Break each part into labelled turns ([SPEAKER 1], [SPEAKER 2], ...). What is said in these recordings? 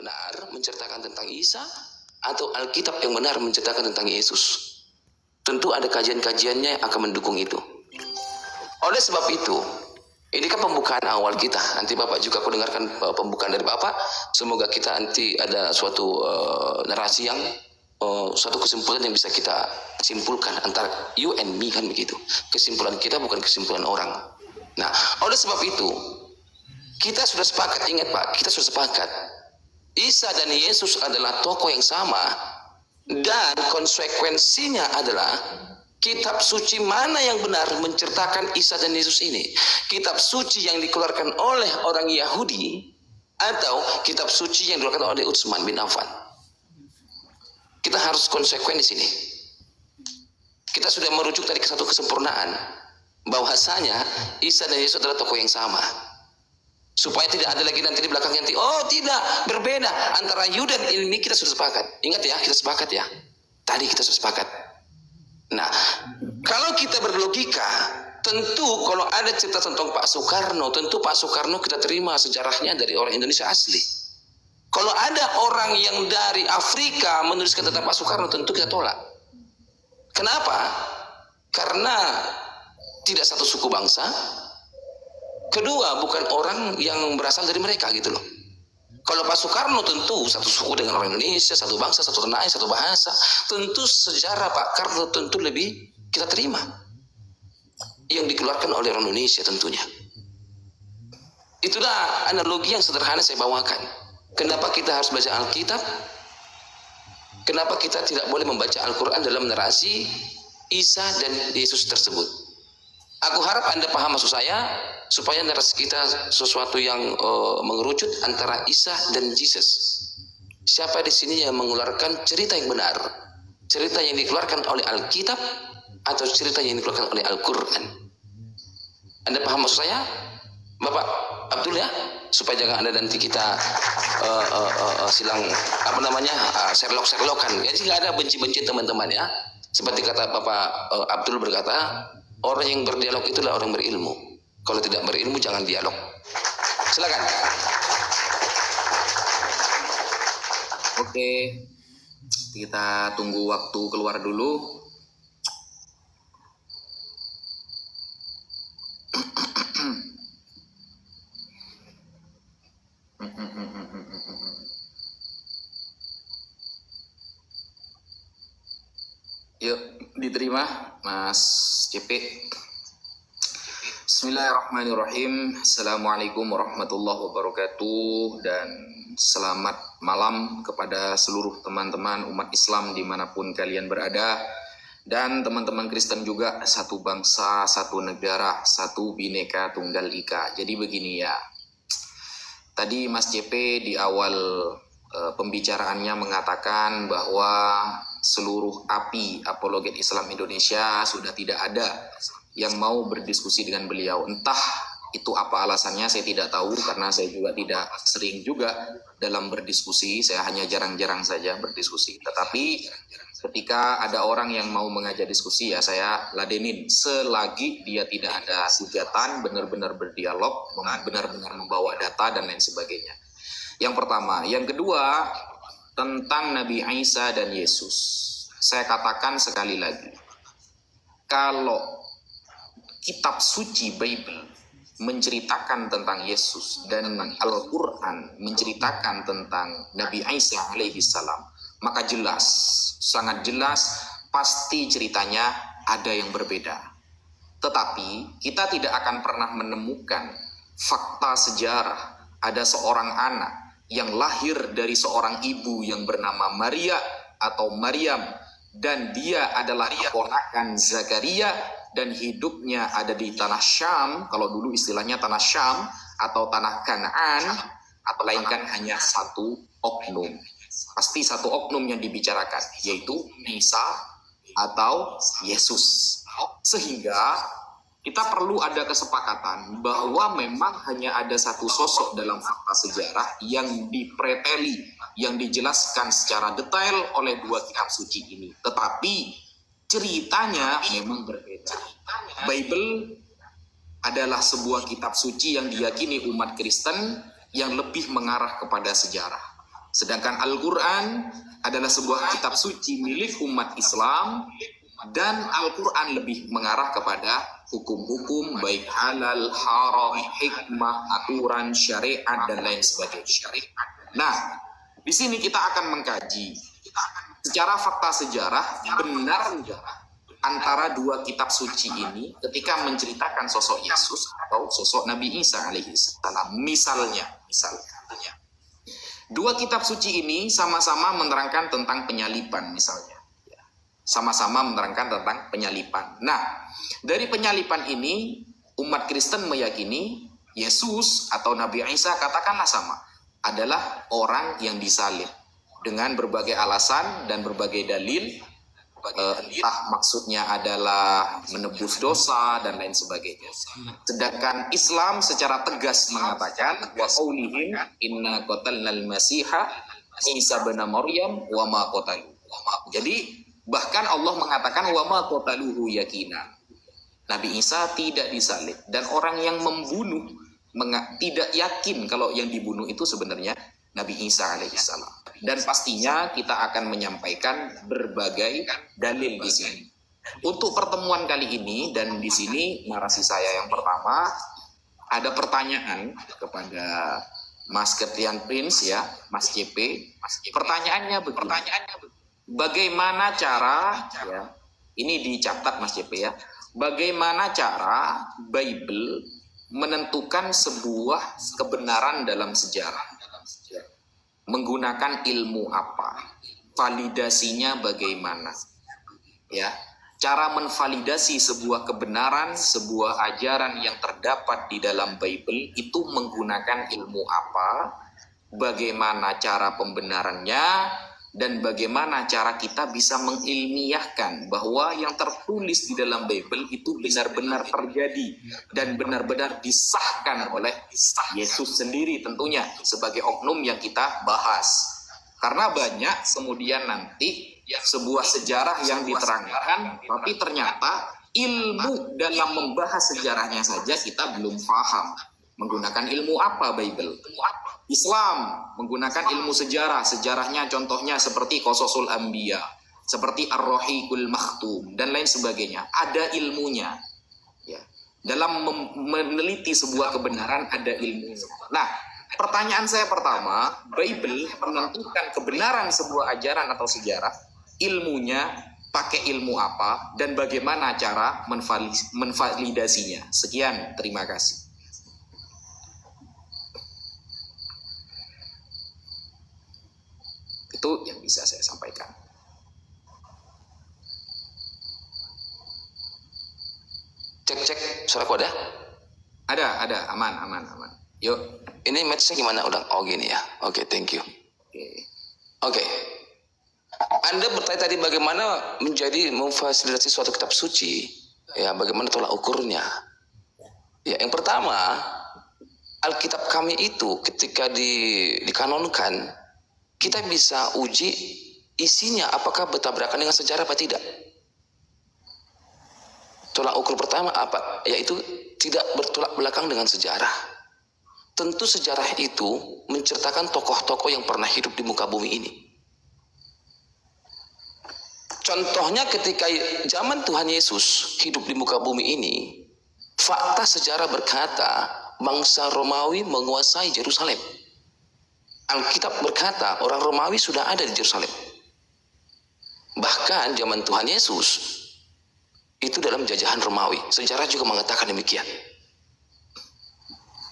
[SPEAKER 1] benar menceritakan tentang Isa atau Alkitab yang benar menceritakan tentang Yesus. Tentu ada kajian-kajiannya yang akan mendukung itu. Oleh sebab itu, ini kan pembukaan awal kita. Nanti Bapak juga aku dengarkan pembukaan dari Bapak. Semoga kita nanti ada suatu narasi yang suatu kesimpulan yang bisa kita simpulkan antara you and me, kan begitu. Kesimpulan kita bukan kesimpulan orang. Nah, oleh sebab itu kita sudah sepakat, ingat Pak, kita sudah sepakat Isa dan Yesus adalah tokoh yang sama, dan konsekuensinya adalah kitab suci mana yang benar menceritakan Isa dan Yesus ini? Kitab suci yang dikeluarkan oleh orang Yahudi atau kitab suci yang dikeluarkan oleh Utsman bin Affan? Kita harus konsekuen di sini. Kita sudah merujuk tadi ke satu kesempurnaan, bahwasanya Isa dan Yesus adalah tokoh yang sama. Supaya tidak ada lagi nanti di belakang nanti, oh tidak, berbeda antara you dan ini. Kita sudah sepakat. Ingat ya, kita sepakat ya. Tadi kita sudah sepakat. Nah, kalau kita berlogika, tentu kalau ada cerita tentang Pak Soekarno, tentu Pak Soekarno kita terima sejarahnya dari orang Indonesia asli. Kalau ada orang yang dari Afrika menuliskan tentang Pak Soekarno, tentu kita tolak. Kenapa? Karena tidak satu suku bangsa. Kedua, bukan orang yang berasal dari mereka gitu loh. Kalau Pak Soekarno tentu satu suku dengan orang Indonesia, satu bangsa, satu tanah air, satu bahasa. Tentu sejarah Pak Karno tentu lebih kita terima. Yang dikeluarkan oleh orang Indonesia tentunya. Itulah analogi yang sederhana saya bawakan. Kenapa kita harus baca Alkitab? Kenapa kita tidak boleh membaca Al-Quran dalam narasi Isa dan Yesus tersebut? Aku harap Anda paham maksud saya, supaya narasi kita sesuatu yang mengerucut antara Isa dan Yesus. Siapa di sini yang mengeluarkan cerita yang benar? Cerita yang dikeluarkan oleh Alkitab atau cerita yang dikeluarkan oleh Al-Quran? Anda paham maksud saya? Bapak Abdul ya? Supaya jangan ada nanti kita silang Sherlock-Sherlockan. Jadi nggak ada benci-benci teman-teman ya. Seperti kata Bapak Abdul berkata, orang yang berdialog itulah orang berilmu. Kalau tidak berilmu jangan dialog. Silakan.
[SPEAKER 2] Oke, kita tunggu waktu keluar dulu. Yuk, diterima Mas CP. Bismillahirrahmanirrahim. Assalamualaikum warahmatullahi wabarakatuh. Dan selamat malam kepada seluruh teman-teman umat Islam dimanapun kalian berada. Dan teman-teman Kristen juga, satu bangsa, satu negara, satu Bhinneka Tunggal Ika. Jadi begini ya, tadi Mas CP di awal pembicaraannya mengatakan bahwa seluruh api apologet Islam Indonesia sudah tidak ada yang mau berdiskusi dengan beliau. Entah itu apa alasannya, saya tidak tahu, karena saya juga tidak sering juga dalam berdiskusi. Saya hanya jarang-jarang saja berdiskusi. Tetapi ketika ada orang yang mau mengajak diskusi, ya saya ladenin. Selagi dia tidak ada hujatan, benar-benar berdialog, benar-benar membawa data dan lain sebagainya. Yang pertama. Yang kedua, tentang Nabi Isa dan Yesus. Saya katakan sekali lagi, kalau kitab suci Bible menceritakan tentang Yesus dan Al-Quran menceritakan tentang Nabi Isa alaihi salam, maka jelas, sangat jelas, pasti ceritanya ada yang berbeda. Tetapi kita tidak akan pernah menemukan fakta sejarah ada seorang anak yang lahir dari seorang ibu yang bernama Maria atau Maryam, dan dia adalah keponakan Zakaria, dan hidupnya ada di tanah Syam. Kalau dulu istilahnya tanah Syam atau tanah Kanaan, atau lainkan hanya satu oknum. Pasti satu oknum yang dibicarakan, yaitu Isa atau Yesus. Sehingga kita perlu ada kesepakatan bahwa memang hanya ada satu sosok dalam fakta sejarah yang dipreteli, yang dijelaskan secara detail oleh dua kitab suci ini. Tetapi ceritanya memang berbeda. Bible adalah sebuah kitab suci yang diyakini umat Kristen yang lebih mengarah kepada sejarah. Sedangkan Al-Quran adalah sebuah kitab suci milik umat Islam, dan Al-Quran lebih mengarah kepada hukum-hukum baik halal, haram, hikmah, aturan, syariat, dan lain sebagainya. Nah, di sini kita akan mengkaji secara fakta sejarah benar antara dua kitab suci ini ketika menceritakan sosok Yesus atau sosok Nabi Isa alaihissalam. Misalnya, dua kitab suci ini sama-sama menerangkan tentang penyaliban misalnya. Sama-sama menerangkan tentang penyaliban. Nah, dari penyaliban ini umat Kristen meyakini Yesus atau Nabi Isa, katakanlah sama, adalah orang yang disalib dengan berbagai alasan dan berbagai dalil. Entah maksudnya adalah menebus dosa dan lain sebagainya. Sedangkan Islam secara tegas mengatakan wa qaulihim inna qatalnal masiha Isa bin Maryam wa ma qatalu. Jadi bahkan Allah mengatakan wa ma qataluhu yakina. Nabi Isa tidak disalib, dan orang yang membunuh tidak yakin kalau yang dibunuh itu sebenarnya Nabi Isa alaihissalam. Dan pastinya kita akan menyampaikan berbagai dalil di sini. Untuk pertemuan kali ini dan di sini narasi saya yang pertama, ada pertanyaan kepada Mas Ketian Prince ya, Mas CP. Pertanyaannya begini. Bagaimana cara ya, ini dicatat Mas CP ya. Bagaimana cara Bible menentukan sebuah kebenaran dalam sejarah? Menggunakan ilmu apa? Validasinya bagaimana? Ya, cara menvalidasi sebuah kebenaran, sebuah ajaran yang terdapat di dalam Bible itu menggunakan ilmu apa? Bagaimana cara pembenarannya? Dan bagaimana cara kita bisa mengilmiahkan bahwa yang tertulis di dalam Bible itu benar-benar terjadi dan benar-benar disahkan oleh Yesus sendiri tentunya sebagai oknum yang kita bahas. Karena banyak kemudian nanti sebuah sejarah yang diterangkan, tapi ternyata ilmu dalam membahas sejarahnya saja kita belum paham. Menggunakan ilmu apa Bible? Islam menggunakan ilmu sejarah. Sejarahnya contohnya seperti Qososul Anbiya, seperti Ar-Rahiqul Makhtum, dan lain sebagainya. Ada ilmunya. Ya. Dalam meneliti sebuah kebenaran ada ilmunya. Nah, pertanyaan saya pertama, Bible menentukan kebenaran sebuah ajaran atau sejarah, ilmunya pakai ilmu apa, dan bagaimana cara menvalidasinya. Sekian, terima kasih. Itu yang bisa saya sampaikan.
[SPEAKER 1] Cek suaraku ada?
[SPEAKER 2] Ada, aman. Yuk.
[SPEAKER 1] Ini matchnya gimana udah? Oh gini ya. Oke, thank you. Oke. Anda bertanya tadi bagaimana memfasilitasi suatu kitab suci, ya bagaimana tolak ukurnya. Ya, yang pertama, Alkitab kami itu ketika dikanonkan, kita bisa uji isinya apakah bertabrakan dengan sejarah apa tidak. Tolak ukur pertama apa? Yaitu tidak bertolak belakang dengan sejarah. Tentu sejarah itu menceritakan tokoh-tokoh yang pernah hidup di muka bumi ini. Contohnya ketika zaman Tuhan Yesus hidup di muka bumi ini, fakta sejarah berkata bangsa Romawi menguasai Yerusalem. Alkitab berkata orang Romawi sudah ada di Yerusalem. Bahkan zaman Tuhan Yesus itu dalam jajahan Romawi. Sejarah juga mengatakan demikian.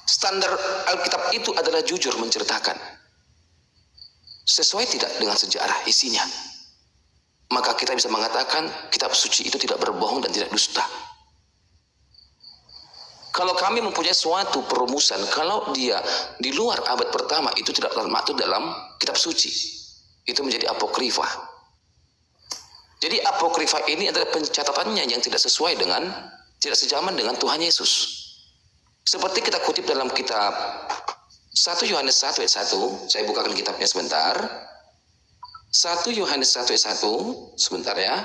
[SPEAKER 1] Standar Alkitab itu adalah jujur menceritakan. Sesuai tidak dengan sejarah isinya, maka kita bisa mengatakan kitab suci itu tidak berbohong dan tidak dusta. Kalau kami mempunyai suatu perumusan, kalau dia di luar abad pertama itu tidak termaktub dalam kitab suci, itu menjadi apokrifa. Jadi apokrifa ini adalah pencatatannya yang tidak sesuai dengan, tidak sejaman dengan Tuhan Yesus. Seperti kita kutip dalam kitab 1 Yohanes 1 ayat 1, saya bukakan kitabnya sebentar. 1 Yohanes 1 ayat 1, sebentar ya.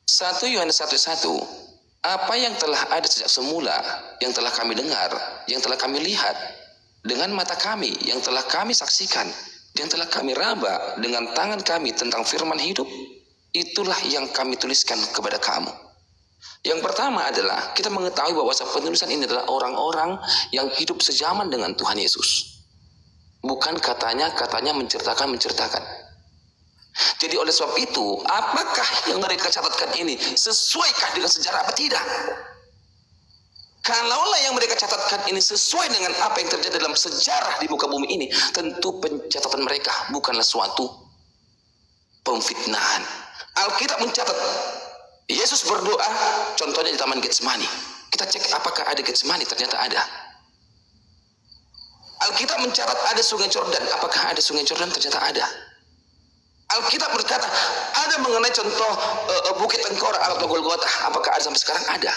[SPEAKER 1] 1 Yohanes 1 ayat 1. Apa yang telah ada sejak semula, yang telah kami dengar, yang telah kami lihat, dengan mata kami yang telah kami saksikan, yang telah kami raba dengan tangan kami tentang firman hidup, itulah yang kami tuliskan kepada kamu. Yang pertama adalah kita mengetahui bahwa penulisan ini adalah orang-orang yang hidup sezaman dengan Tuhan Yesus. Bukan katanya menceritakan. Jadi oleh sebab itu, apakah yang mereka catatkan ini sesuaikah dengan sejarah apa tidak? Kalaulah yang mereka catatkan ini sesuai dengan apa yang terjadi dalam sejarah di muka bumi ini, tentu pencatatan mereka bukanlah suatu pemfitnahan. Alkitab mencatat Yesus berdoa, contohnya di Taman Getsemani. Kita cek apakah ada Getsemani, ternyata ada. Alkitab mencatat ada Sungai Jordan, apakah ada Sungai Jordan, ternyata ada. Alkitab berkata ada mengenai contoh Bukit Tengkorak atau Golgota, apakah ada sampai sekarang? Ada.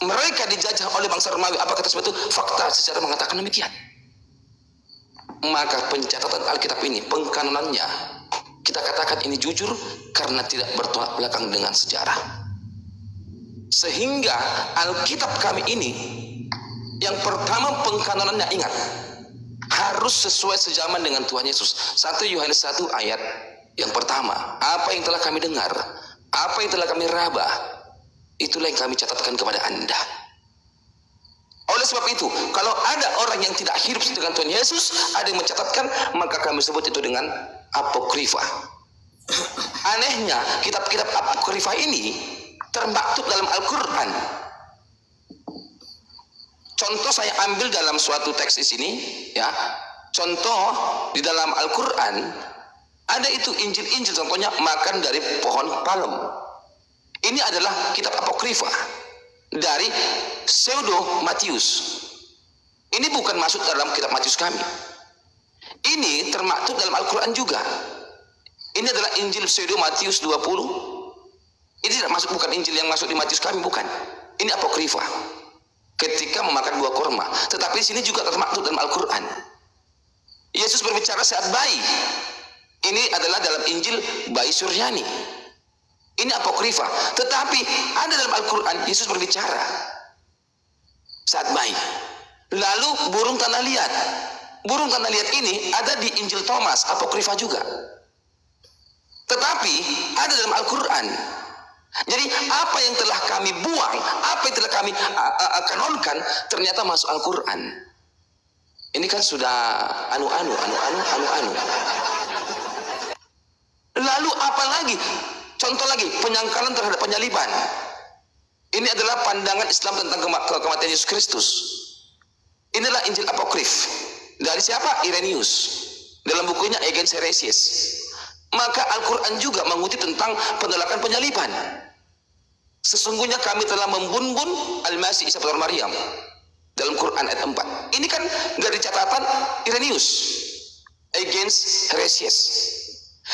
[SPEAKER 1] Mereka dijajah oleh bangsa Romawi, apakah tersebut itu fakta sejarah mengatakan demikian? Maka pencatatan Alkitab ini, pengkanonannya, kita katakan ini jujur karena tidak bertolak belakang dengan sejarah. Sehingga Alkitab kami ini, yang pertama pengkanonannya, ingat, harus sesuai sejaman dengan Tuhan Yesus. 1 Yohanes 1 ayat yang pertama, apa yang telah kami dengar, apa yang telah kami raba, itulah yang kami catatkan kepada Anda. Oleh sebab itu, kalau ada orang yang tidak hidup dengan Tuhan Yesus, ada yang mencatatkan, maka kami sebut itu dengan apokrifa. Anehnya, kitab-kitab apokrifa ini termaktub dalam Al-Quran. Contoh saya ambil dalam suatu teks di sini, ya. Contoh di dalam Al-Quran ada itu Injil-Injil, contohnya makan dari pohon palem. Ini adalah kitab apokrifa dari pseudo Matius. Ini bukan masuk dalam kitab Matius kami. Ini termaktub dalam Al-Quran juga. Ini adalah Injil pseudo Matius 20. Ini tidak masuk, bukan Injil yang masuk di Matius kami, bukan. Ini apokrifa. Ketika memakan buah kurma, tetapi di sini juga termaktub dalam Al-Quran. Yesus berbicara saat bayi. Ini adalah dalam Injil bayi Suryani. Ini apokrifa, tetapi ada dalam Al-Quran Yesus berbicara saat bayi. Lalu burung tanah liat. Burung tanah liat ini ada di Injil Thomas, apokrifa juga. Tetapi ada dalam Al-Quran. Jadi apa yang telah kami buang, apa yang telah kami kanonkan, ternyata masuk Al-Quran. Ini kan sudah anu. Lalu apa lagi? Contoh lagi, penyangkalan terhadap penyaliban. Ini adalah pandangan Islam tentang kematian Yesus Kristus. Inilah Injil apokrif. Dari siapa? Irenaeus. Dalam bukunya Agens Heresies. Maka Al-Quran juga mengutip tentang penolakan penyaliban. Sesungguhnya kami telah membunbun Al-Masih Isa putra Maryam dalam Quran ayat 4. Ini kan dari catatan Irenaeus, Agens Heresies.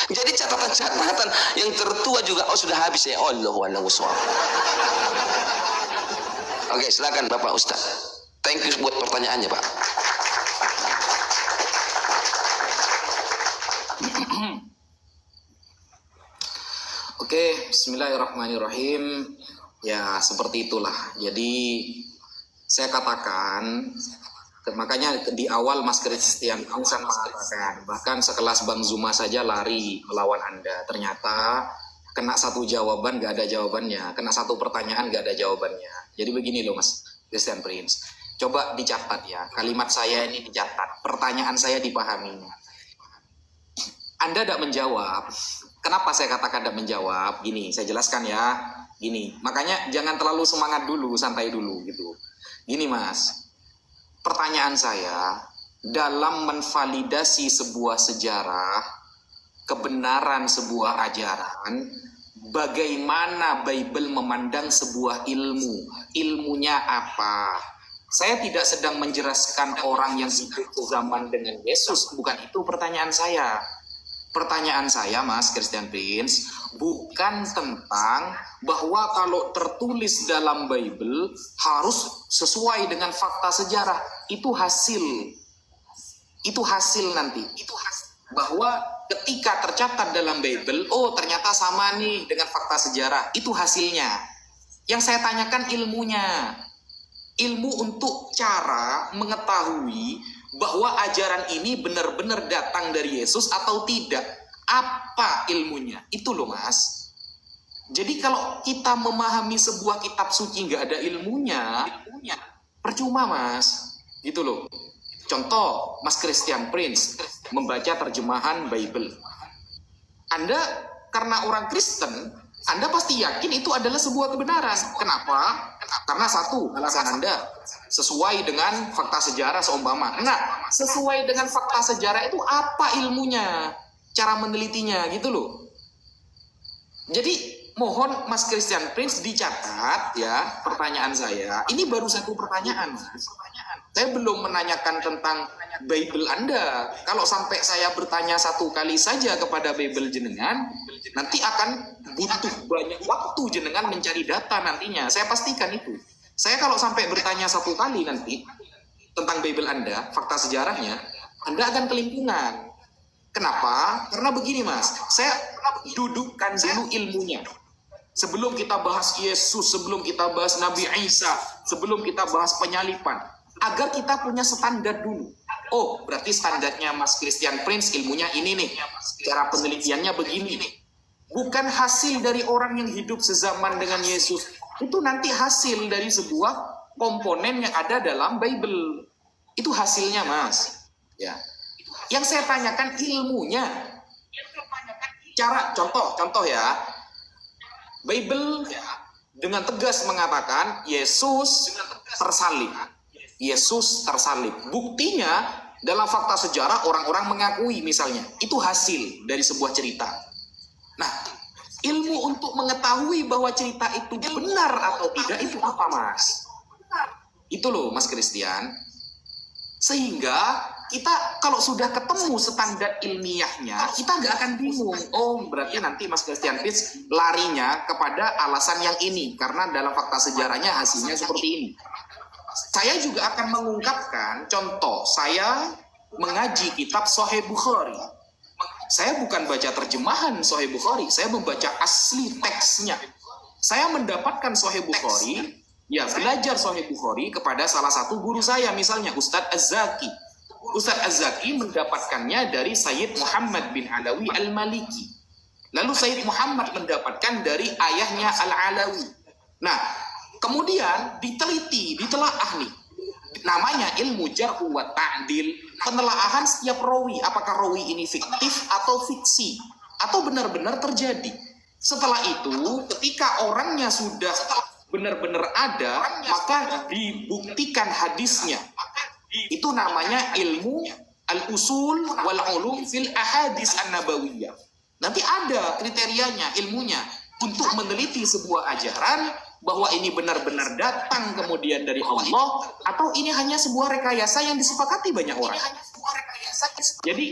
[SPEAKER 1] Jadi catatan-catatan yang tertua juga, oh sudah habis ya. Oke, silakan Bapak Ustaz. Thank you buat pertanyaannya, Pak.
[SPEAKER 2] Oke, bismillahirrahmanirrahim. Ya, seperti itulah. Jadi, saya katakan, makanya di awal Mas Christian Angsan mengatakan, bahkan sekelas Bang Zuma saja lari melawan Anda. Ternyata, kena satu jawaban, gak ada jawabannya. Kena satu pertanyaan, gak ada jawabannya. Jadi begini loh Mas Christian Prince. Coba dicatat ya, kalimat saya ini dicatat. Pertanyaan saya dipahami. Anda tidak menjawab. Kenapa saya katakan tidak menjawab? Gini, saya jelaskan ya. Gini, makanya jangan terlalu semangat dulu, santai dulu gitu. Gini Mas, pertanyaan saya, dalam menvalidasi sebuah sejarah, kebenaran sebuah ajaran, bagaimana Bible memandang sebuah ilmu? Ilmunya apa? Saya tidak sedang menjelaskan orang yang hidup zaman dengan Yesus, bukan itu pertanyaan saya. Pertanyaan saya Mas Christian Prince bukan tentang bahwa kalau tertulis dalam Bible harus sesuai dengan fakta sejarah. Itu hasil nanti. Bahwa ketika tercatat dalam Bible, oh ternyata sama nih dengan fakta sejarah. Itu hasilnya. Yang saya tanyakan ilmunya. ilmu untuk cara mengetahui bahwa ajaran ini benar-benar datang dari Yesus atau tidak. Apa ilmunya? Itu loh Mas. Jadi kalau kita memahami sebuah kitab suci nggak ada ilmunya, percuma Mas. Gitu loh. Contoh, Mas Christian Prince membaca terjemahan Bible. Anda karena orang Kristen, Anda pasti yakin itu adalah sebuah kebenaran. Kenapa? Karena satu, alasan Anda sesuai dengan fakta sejarah seumpama. Nah, sesuai dengan fakta sejarah itu apa ilmunya? Cara menelitinya gitu loh. Jadi mohon Mas Christian Prince dicatat ya pertanyaan saya. Ini baru satu pertanyaan Mas. Saya belum menanyakan tentang Bible Anda. Kalau sampai saya bertanya satu kali saja kepada Bible jenengan, nanti akan butuh banyak waktu jenengan mencari data nantinya. Saya pastikan itu. Saya kalau sampai bertanya satu kali nanti tentang Bible Anda, fakta sejarahnya, Anda akan kelimpungan. Kenapa? Karena begini Mas, saya dudukkan dulu ilmunya. Sebelum kita bahas Yesus, sebelum kita bahas Nabi Isa, sebelum kita bahas penyalipan, agar kita punya standar dulu. Oh, berarti standarnya Mas Christian Prince ilmunya ini nih. Cara penelitiannya begini nih. Bukan hasil dari orang yang hidup sezaman dengan Yesus. Itu nanti hasil dari sebuah komponen yang ada dalam Bible. Itu hasilnya Mas. Ya. Yang saya tanyakan ilmunya. Cara contoh ya. Bible dengan tegas mengatakan Yesus tersalib. Yesus tersalib. Buktinya dalam fakta sejarah orang-orang mengakui misalnya. Itu hasil dari sebuah cerita. Nah, ilmu untuk mengetahui bahwa cerita itu benar atau tidak itu apa Mas? Itu loh Mas Christian. Sehingga kita kalau sudah ketemu standar ilmiahnya, kita nggak akan bingung. Oh, berarti nanti Mas Christian Prince larinya kepada alasan yang ini. Karena dalam fakta sejarahnya hasilnya seperti ini. Saya juga akan mengungkapkan contoh, saya mengaji kitab Sahih Bukhari. Saya bukan baca terjemahan Sahih Bukhari, saya membaca asli teksnya. Saya mendapatkan Sahih Bukhari, ya belajar Sahih Bukhari kepada salah satu guru saya, misalnya Ustadz Az-Zaki. Ustadz Az-Zaki mendapatkannya dari Sayyid Muhammad bin Alawi Al-Maliki. Lalu Sayyid Muhammad mendapatkan dari ayahnya Al-Alawi. Nah, kemudian diteliti, ditelaah nih. Namanya ilmu jarh wa ta'dil, penelaahan setiap rawi, apakah rawi ini fiktif atau fiksi atau benar-benar terjadi. Setelah itu, ketika orangnya sudah benar-benar ada, maka dibuktikan hadisnya. Itu namanya ilmu al-usul wal ulum fil ahadits an-nabawiyah. Nanti ada kriterianya, ilmunya untuk meneliti sebuah ajaran bahwa ini benar-benar datang kemudian dari Allah atau ini hanya sebuah rekayasa yang disepakati banyak orang. Jadi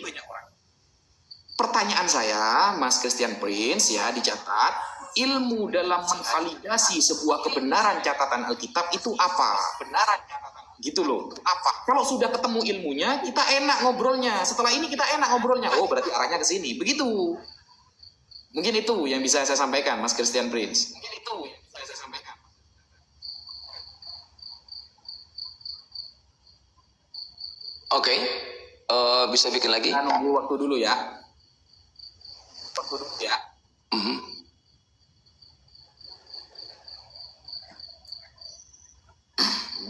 [SPEAKER 2] pertanyaan saya, Mas Christian Prince ya dicatat, ilmu dalam menvalidasi sebuah kebenaran catatan Alkitab itu apa? Kebenaran catatan gitu loh. Apa? Kalau sudah ketemu ilmunya, kita enak ngobrolnya. Setelah ini kita enak ngobrolnya. Oh, berarti arahnya ke sini. Begitu. Mungkin itu yang bisa saya sampaikan, Mas Christian Prince. Mungkin itu yang bisa saya sampaikan.
[SPEAKER 1] Oke. Bisa bikin lagi?
[SPEAKER 2] Kita nunggu waktu dulu ya. Waktu dulu ya.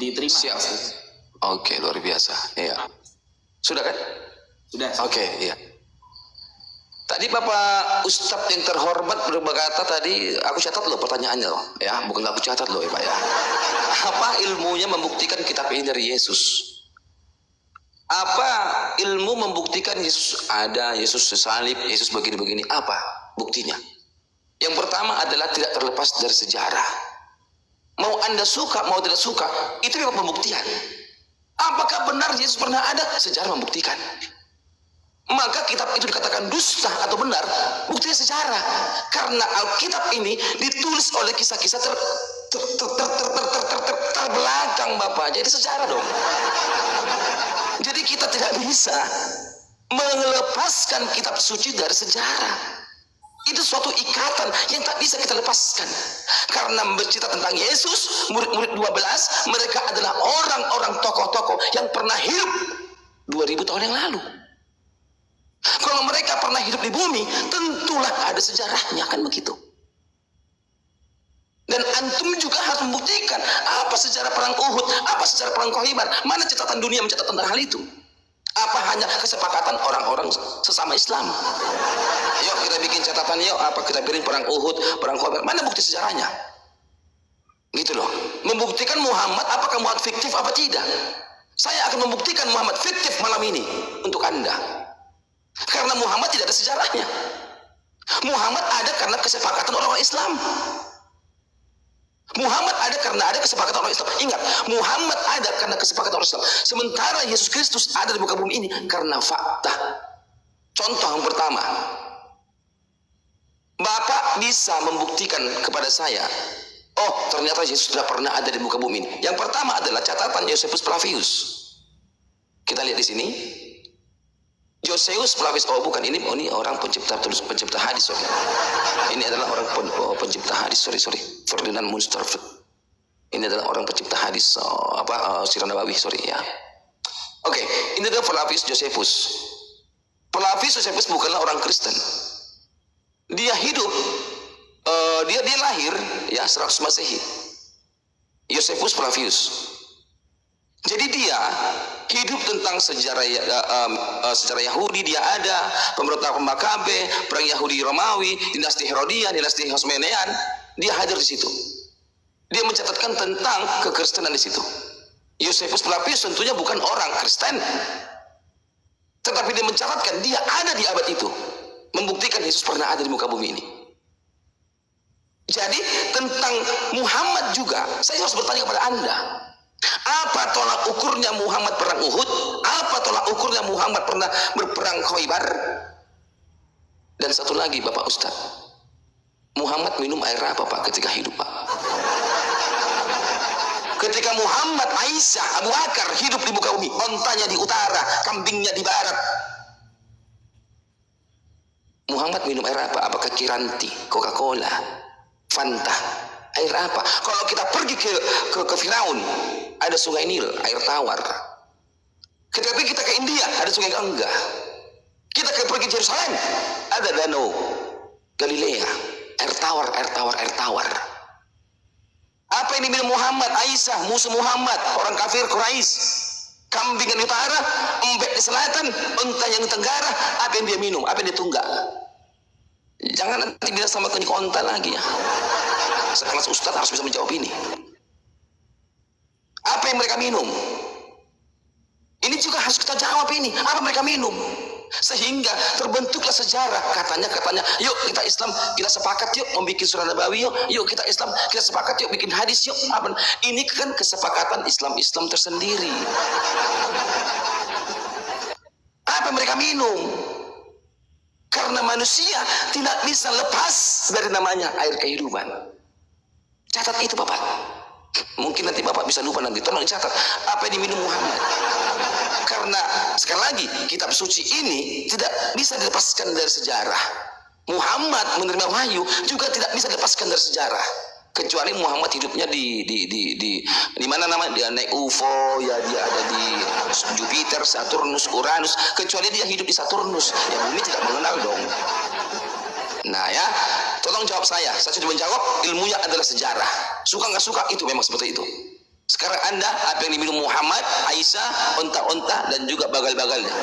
[SPEAKER 2] Diterima.
[SPEAKER 1] Siap. Oke, luar biasa. Iya. Sudah kan?
[SPEAKER 2] Sudah.
[SPEAKER 1] Oke, iya. Tadi Bapak Ustadz yang terhormat berkata tadi, aku catat loh pertanyaannya loh, ya, bukan aku catat loh ya Pak ya. Apa ilmunya membuktikan kitab ini dari Yesus? Apa ilmu membuktikan Yesus ada, Yesus salib, Yesus begini-begini? Apa buktinya? Yang pertama adalah tidak terlepas dari sejarah. Mau Anda suka, mau tidak suka, itu memang pembuktian. Apakah benar Yesus pernah ada? Sejarah membuktikan. Maka kitab itu dikatakan dusta atau benar, buktinya sejarah. Karena Alkitab ini ditulis oleh kisah-kisah terbelakang Bapak. Jadi sejarah dong. Jadi kita tidak bisa melepaskan kitab suci dari sejarah. Itu suatu ikatan yang tak bisa kita lepaskan. Karena bercerita tentang Yesus, murid-murid 12, mereka adalah orang-orang tokoh-tokoh yang pernah hidup 2000 tahun yang lalu. Kalau mereka pernah hidup di bumi, tentulah ada sejarahnya, kan begitu. Dan antum juga harus membuktikan apa sejarah perang Uhud, apa sejarah perang Khaybar, mana catatan dunia mencatat tentang hal itu. Apa hanya kesepakatan orang-orang sesama Islam? Yuk kita bikin catatan, yuk apa kita bikin perang Uhud, perang Khaybar, mana bukti sejarahnya? Gitu loh. Membuktikan Muhammad apakah Muhammad fiktif apa tidak? Saya akan membuktikan Muhammad fiktif malam ini untuk Anda. Karena Muhammad tidak ada sejarahnya. Muhammad ada karena kesepakatan orang-orang Islam. Muhammad ada karena ada kesepakatan orang Islam. Ingat, Muhammad ada karena kesepakatan orang Islam. Sementara Yesus Kristus ada di muka bumi ini karena fakta. Contoh yang pertama, Bapak bisa membuktikan kepada saya, oh ternyata Yesus sudah pernah ada di muka bumi ini. Yang pertama adalah catatan Josephus Flavius. Kita lihat di sini. Josephus Flavius, oh bukan, ini orang pencipta hadis, sorry. Ini adalah orang pencipta hadis, sorry. Ferdinand Munster. Ini adalah orang pencipta hadis, Sirah Nabawi, sorry ya. Oke, ini adalah Flavius Josephus. Flavius Josephus bukanlah orang Kristen. Dia hidup, dia lahir ya 100 Masehi. Josephus Flavius. Jadi dia hidup tentang sejarah Yahudi, dia ada pemberontakan Makabe, perang Yahudi Romawi, dinasti Herodian, dinasti Hasmonean, dia hadir di situ. Dia mencatatkan tentang kekristenan di situ. Josephus Flavius tentunya bukan orang Kristen, tetapi dia mencatatkan dia ada di abad itu, membuktikan Yesus pernah ada di muka bumi ini. Jadi tentang Muhammad juga saya harus bertanya kepada Anda. Apa tolak ukurnya Muhammad perang Uhud? Apa tolak ukurnya Muhammad pernah berperang Khaybar? Dan satu lagi Bapak Ustaz, Muhammad minum air apa Pak ketika hidup Pak? Ketika Muhammad, Aisyah, Abu Bakar hidup di muka bumi, ontanya di utara, kambingnya di barat. Muhammad minum air apa? Apakah Kiranti, Coca-Cola, Fanta? Air apa? Kalau kita pergi ke Firaun, ada sungai Nil, air tawar. Ketika kita ke India, ada sungai Gangga. Kita pergi ke Yerusalem, ada danau Galilea, air tawar. Apa yang diminum Muhammad, Aisyah, musuh Muhammad, orang kafir Quraisy? Kambing yang di utara, embek di selatan, unta yang di tenggara. Apa yang dia minum? Apa yang dia tunggak? Jangan nanti dia sama ke onta lagi ya. Sekelas Ustadz harus bisa menjawab ini. Apa yang mereka minum? Ini juga harus kita jawab ini. Apa mereka minum? Sehingga terbentuklah sejarah. Katanya, yuk kita Islam, kita sepakat yuk membuat surah Nabawi yuk kita Islam, kita sepakat yuk bikin hadis yuk. Apa? Ini kan kesepakatan Islam tersendiri. Apa yang mereka minum? Karena manusia tidak bisa lepas dari namanya air kehidupan. Catat itu Bapak. Mungkin nanti Bapak bisa lupa nanti. Tolong catat apa yang diminum Muhammad. Karena sekali lagi kitab suci ini tidak bisa dilepaskan dari sejarah. Muhammad menerima wahyu juga tidak bisa dilepaskan dari sejarah. Kecuali Muhammad hidupnya di mana namanya, dia naik UFO ya, dia ada di Jupiter, Saturnus, Uranus. Kecuali dia hidup di Saturnus, ya bumi tidak mengenal dong. Nah ya, tolong jawab saya sudah menjawab, ilmunya adalah sejarah. Suka nggak suka itu memang seperti itu. Sekarang Anda, apa yang diminum Muhammad, Aisyah, onta-onta dan juga bagal-bagalnya.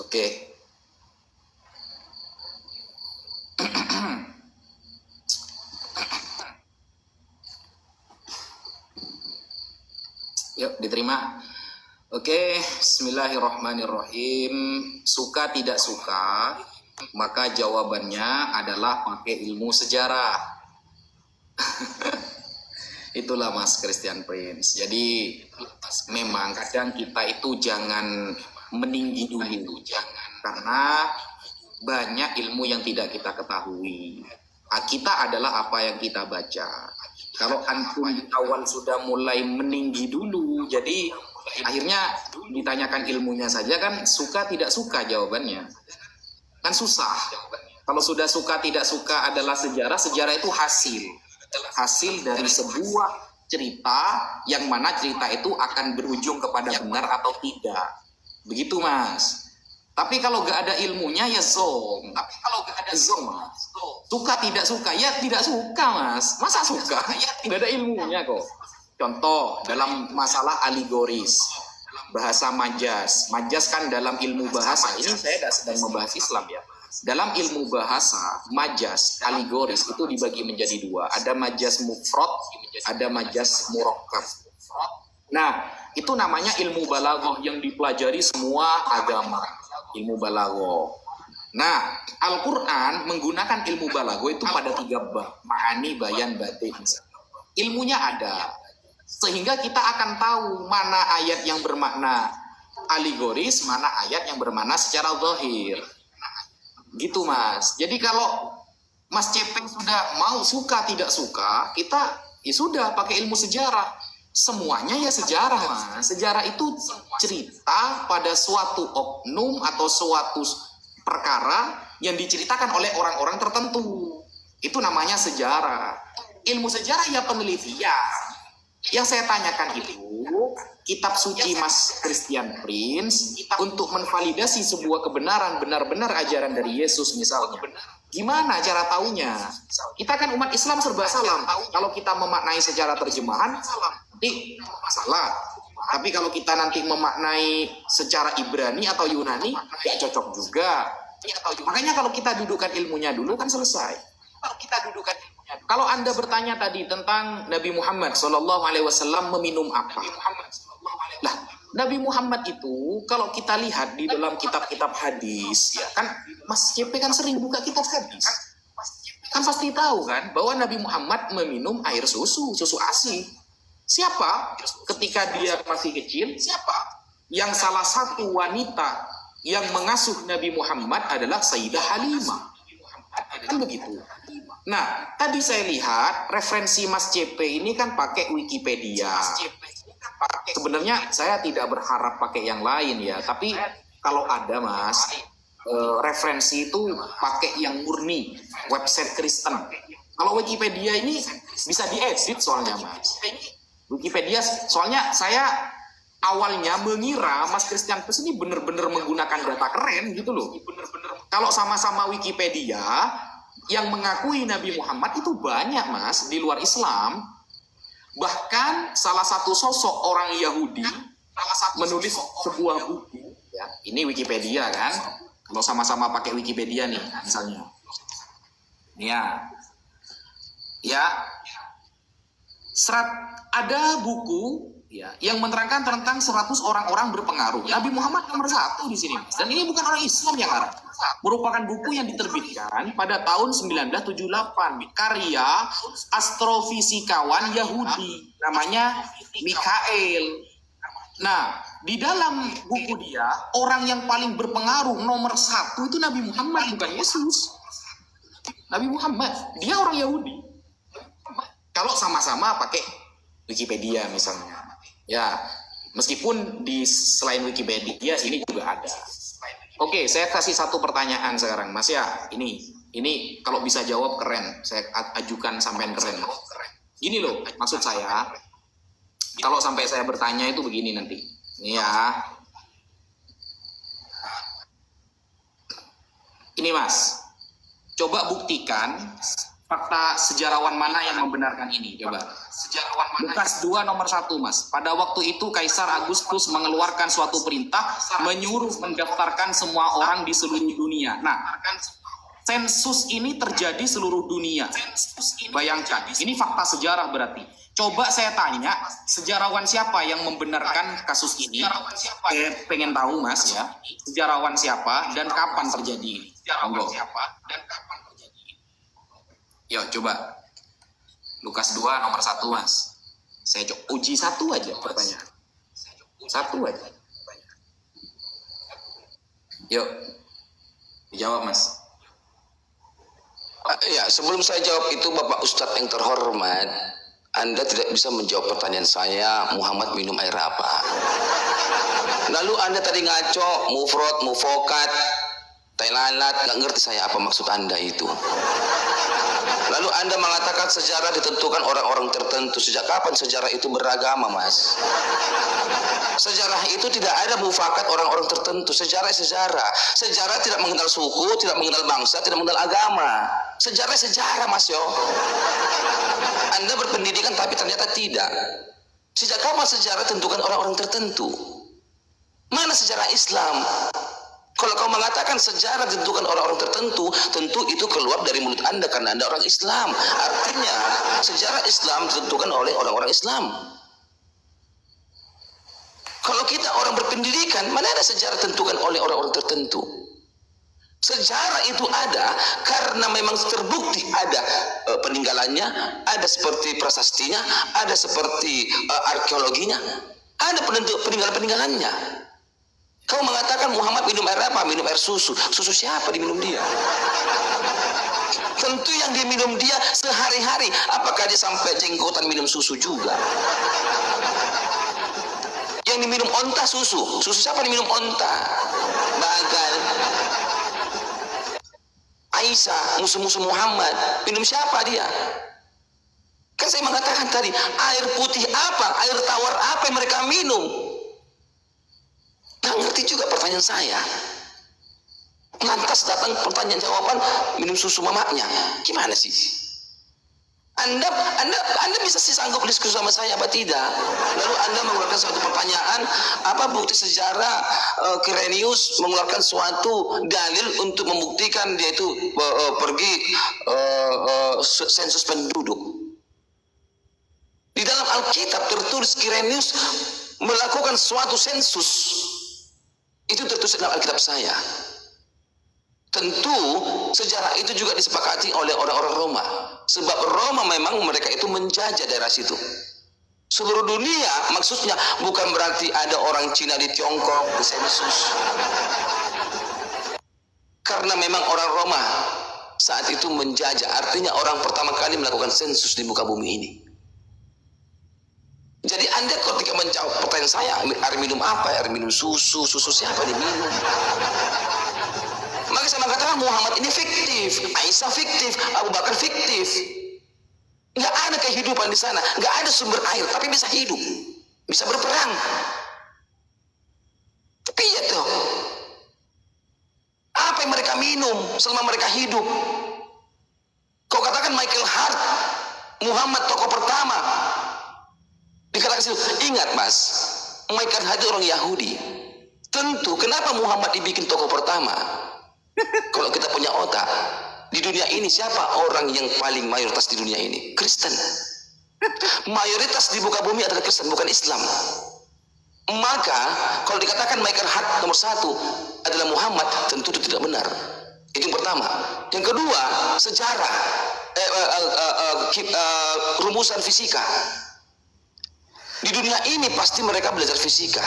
[SPEAKER 2] Oke. Yuk diterima. Oke, bismillahirrahmanirrahim. Suka tidak suka, maka jawabannya adalah pakai ilmu sejarah. Itulah Mas Christian Prince. Jadi memang kadang kita itu jangan meninggi dulu, karena banyak ilmu yang tidak kita ketahui. Kita adalah apa yang kita baca. Kalau antum di awal sudah mulai meninggi dulu, jadi akhirnya ditanyakan ilmunya saja kan suka tidak suka jawabannya. Kan susah. Kalau sudah suka tidak suka adalah sejarah, sejarah itu hasil dari sebuah cerita yang mana cerita itu akan berujung kepada benar atau tidak. Begitu Mas. Tapi kalau gak ada ilmunya ya zong. Mas. Suka tidak suka ya tidak suka Mas. Masa suka? Ya tidak ada ilmunya kok. Contoh dalam masalah aligoris, bahasa majas. Majas kan dalam ilmu bahasa. Ini saya tidak sedang membahas Islam ya. Dalam ilmu bahasa, majas, aligoris itu dibagi menjadi dua. Ada majas mufrad, ada majas murakkab. Nah, itu namanya ilmu balaghah yang dipelajari semua agama. Ilmu balaghah. Nah, Al-Quran menggunakan ilmu balaghah itu pada 3 bab. Ma'ani, bayan, batin. Ilmunya ada. Sehingga kita akan tahu mana ayat yang bermakna aligoris, mana ayat yang bermakna secara zahir. Gitu Mas. Jadi kalau Mas Cepeng sudah mau suka tidak suka, kita ya sudah pakai ilmu sejarah. Semuanya ya sejarah Mas. Sejarah itu cerita pada suatu oknum atau suatu perkara yang diceritakan oleh orang-orang tertentu. Itu namanya sejarah. Ilmu sejarah ya penelitian. Yang saya tanyakan itu kitab suci Mas Christian Prince untuk menvalidasi sebuah kebenaran benar-benar ajaran dari Yesus misalnya. Gimana cara taunya? Kita kan umat Islam serba salah. Kalau kita memaknai secara terjemahan, nanti masalah. Tapi kalau kita nanti memaknai secara Ibrani atau Yunani, gak cocok juga. Makanya kalau kita dudukkan ilmunya dulu kan selesai. Kalau Anda bertanya tadi tentang Nabi Muhammad SAW meminum apa? Lah, Nabi Muhammad itu kalau kita lihat di dalam kitab-kitab hadis, ya kan Mas CP kan sering buka kitab hadis. Kan pasti tahu kan bahwa Nabi Muhammad meminum air susu ASI. Siapa? Ketika dia masih kecil, yang salah satu wanita yang mengasuh Nabi Muhammad adalah Sayyidah Halimah. Kan begitu. Nah, tadi saya lihat referensi Mas CP ini kan pakai Wikipedia. Sebenarnya saya tidak berharap pakai yang lain ya, tapi kalau ada Mas, referensi itu pakai yang murni, website Kristen. Kalau Wikipedia ini bisa diedit soalnya Mas. Wikipedia, soalnya saya awalnya mengira Mas Christian Prince ini benar-benar menggunakan data keren gitu loh. Kalau sama-sama Wikipedia, yang mengakui Nabi Muhammad itu banyak Mas di luar Islam. Bahkan salah satu sosok orang Yahudi menulis sebuah buku ya, ini Wikipedia kan. Kalau sama-sama pakai Wikipedia nih misalnya. Ya. Ada buku ya yang menerangkan tentang 100 orang-orang berpengaruh. Nabi Muhammad nomor 1 di sini Mas. Dan ini bukan orang Islam yang ngarang. Merupakan buku yang diterbitkan pada tahun 1978 karya astrofisikawan Yahudi namanya Mikhail. Nah, di dalam buku dia orang yang paling berpengaruh nomor 1 itu Nabi Muhammad, bukan Yesus. Nabi Muhammad, dia orang Yahudi. Kalau sama-sama pakai Wikipedia misalnya. Ya, meskipun di selain Wikipedia ini juga ada. Oke, saya kasih satu pertanyaan sekarang, Mas ya. Ini kalau bisa jawab keren. Saya ajukan sampean keren. Gini loh, maksud saya, kalau sampai saya bertanya itu begini nanti. Ini ya. Ini Mas, coba buktikan fakta sejarawan mana yang membenarkan ini, coba. Lukas 2 nomor 1 Mas. Pada waktu itu Kaisar Agustus mengeluarkan suatu perintah menyuruh mendaftarkan semua orang di seluruh dunia. Nah, sensus ini terjadi seluruh dunia. Bayangkan, ini fakta sejarah berarti. Coba saya tanya, sejarawan siapa yang membenarkan kasus ini? Pengen tahu Mas ya. Sejarawan siapa dan kapan terjadi ini? Yo, coba. Lukas 2 nomor 1 Mas. Saya uji 1 aja pertanyaan. 1 aja. Yuk. Dijawab Mas.
[SPEAKER 1] Ya, sebelum saya jawab itu Bapak Ustadz yang terhormat, Anda tidak bisa menjawab pertanyaan saya, Muhammad minum air apa. Lalu Anda tadi ngaco, mufrad, mufokat, telalat, nggak ngerti saya apa maksud Anda itu. Lalu Anda mengatakan sejarah ditentukan orang-orang tertentu. Sejak kapan sejarah itu beragama, Mas? Sejarah itu tidak ada mufakat orang-orang tertentu. Sejarah sejarah. Sejarah tidak mengenal suku, tidak mengenal bangsa, tidak mengenal agama. Sejarah sejarah, Mas yo. Anda berpendidikan tapi ternyata tidak. Sejak kapan sejarah tentukan orang-orang tertentu? Mana sejarah Islam? Kalau kau mengatakan sejarah tentukan orang-orang tertentu, tentu itu keluar dari mulut Anda karena Anda orang Islam. Artinya sejarah Islam ditentukan oleh orang-orang Islam. Kalau kita orang berpendidikan, mana ada sejarah tentukan oleh orang-orang tertentu? Sejarah itu ada karena memang terbukti ada peninggalannya, ada seperti prasastinya, ada seperti arkeologinya, ada peninggalan-peninggalannya. Kau mengatakan Muhammad minum air apa? Minum air susu. Susu siapa diminum dia? Tentu yang diminum dia sehari-hari. Apakah dia sampai jenggotan minum susu juga? Yang diminum onta susu. Susu siapa diminum onta? Bagal. Aisyah, musuh-musuh Muhammad. Minum siapa dia? Kan saya mengatakan tadi, air putih apa? Air tawar apa yang mereka minum? Nggak ngerti juga pertanyaan saya. Lantas datang pertanyaan jawaban minum susu mamanya. Gimana sih? Anda bisa sih sanggup diskusi sama saya apa tidak? Lalu Anda mengeluarkan suatu pertanyaan, apa bukti sejarah Quirinius mengeluarkan suatu dalil untuk membuktikan dia itu pergi sensus penduduk. Di dalam Alkitab tertulis Quirinius melakukan suatu sensus. Itu tertulis dalam Alkitab saya. Tentu sejarah itu juga disepakati oleh orang-orang Roma. Sebab Roma memang mereka itu menjajah daerah situ. Seluruh dunia maksudnya bukan berarti ada orang Cina di Tiongkok di sensus. Karena memang orang Roma saat itu menjajah. Artinya orang pertama kali melakukan sensus di muka bumi ini. Jadi Anda ketika menjawab pertanyaan saya, air minum apa? Air minum susu, susu siapa diminum? Maka saya mengatakan Muhammad ini fiktif, Aisyah fiktif, Abu Bakar fiktif. Nggak ada kehidupan di sana, nggak ada sumber air, tapi bisa hidup, bisa berperang. Tapi ya tuh, apa yang mereka minum selama mereka hidup? Kau katakan Michael Hart, Muhammad tokoh pertama. Dikatakan situ, ingat Mas, Michael Hart orang Yahudi. Tentu, kenapa Muhammad dibikin tokoh pertama? Kalau kita punya otak, di dunia ini siapa orang yang paling mayoritas di dunia ini? Kristen. Mayoritas di muka bumi adalah Kristen, bukan Islam. Maka, kalau dikatakan Michael Hart nomor satu adalah Muhammad, tentu itu tidak benar. Itu yang pertama. Yang kedua, sejarah, rumusan fisika. Di dunia ini pasti mereka belajar fisika.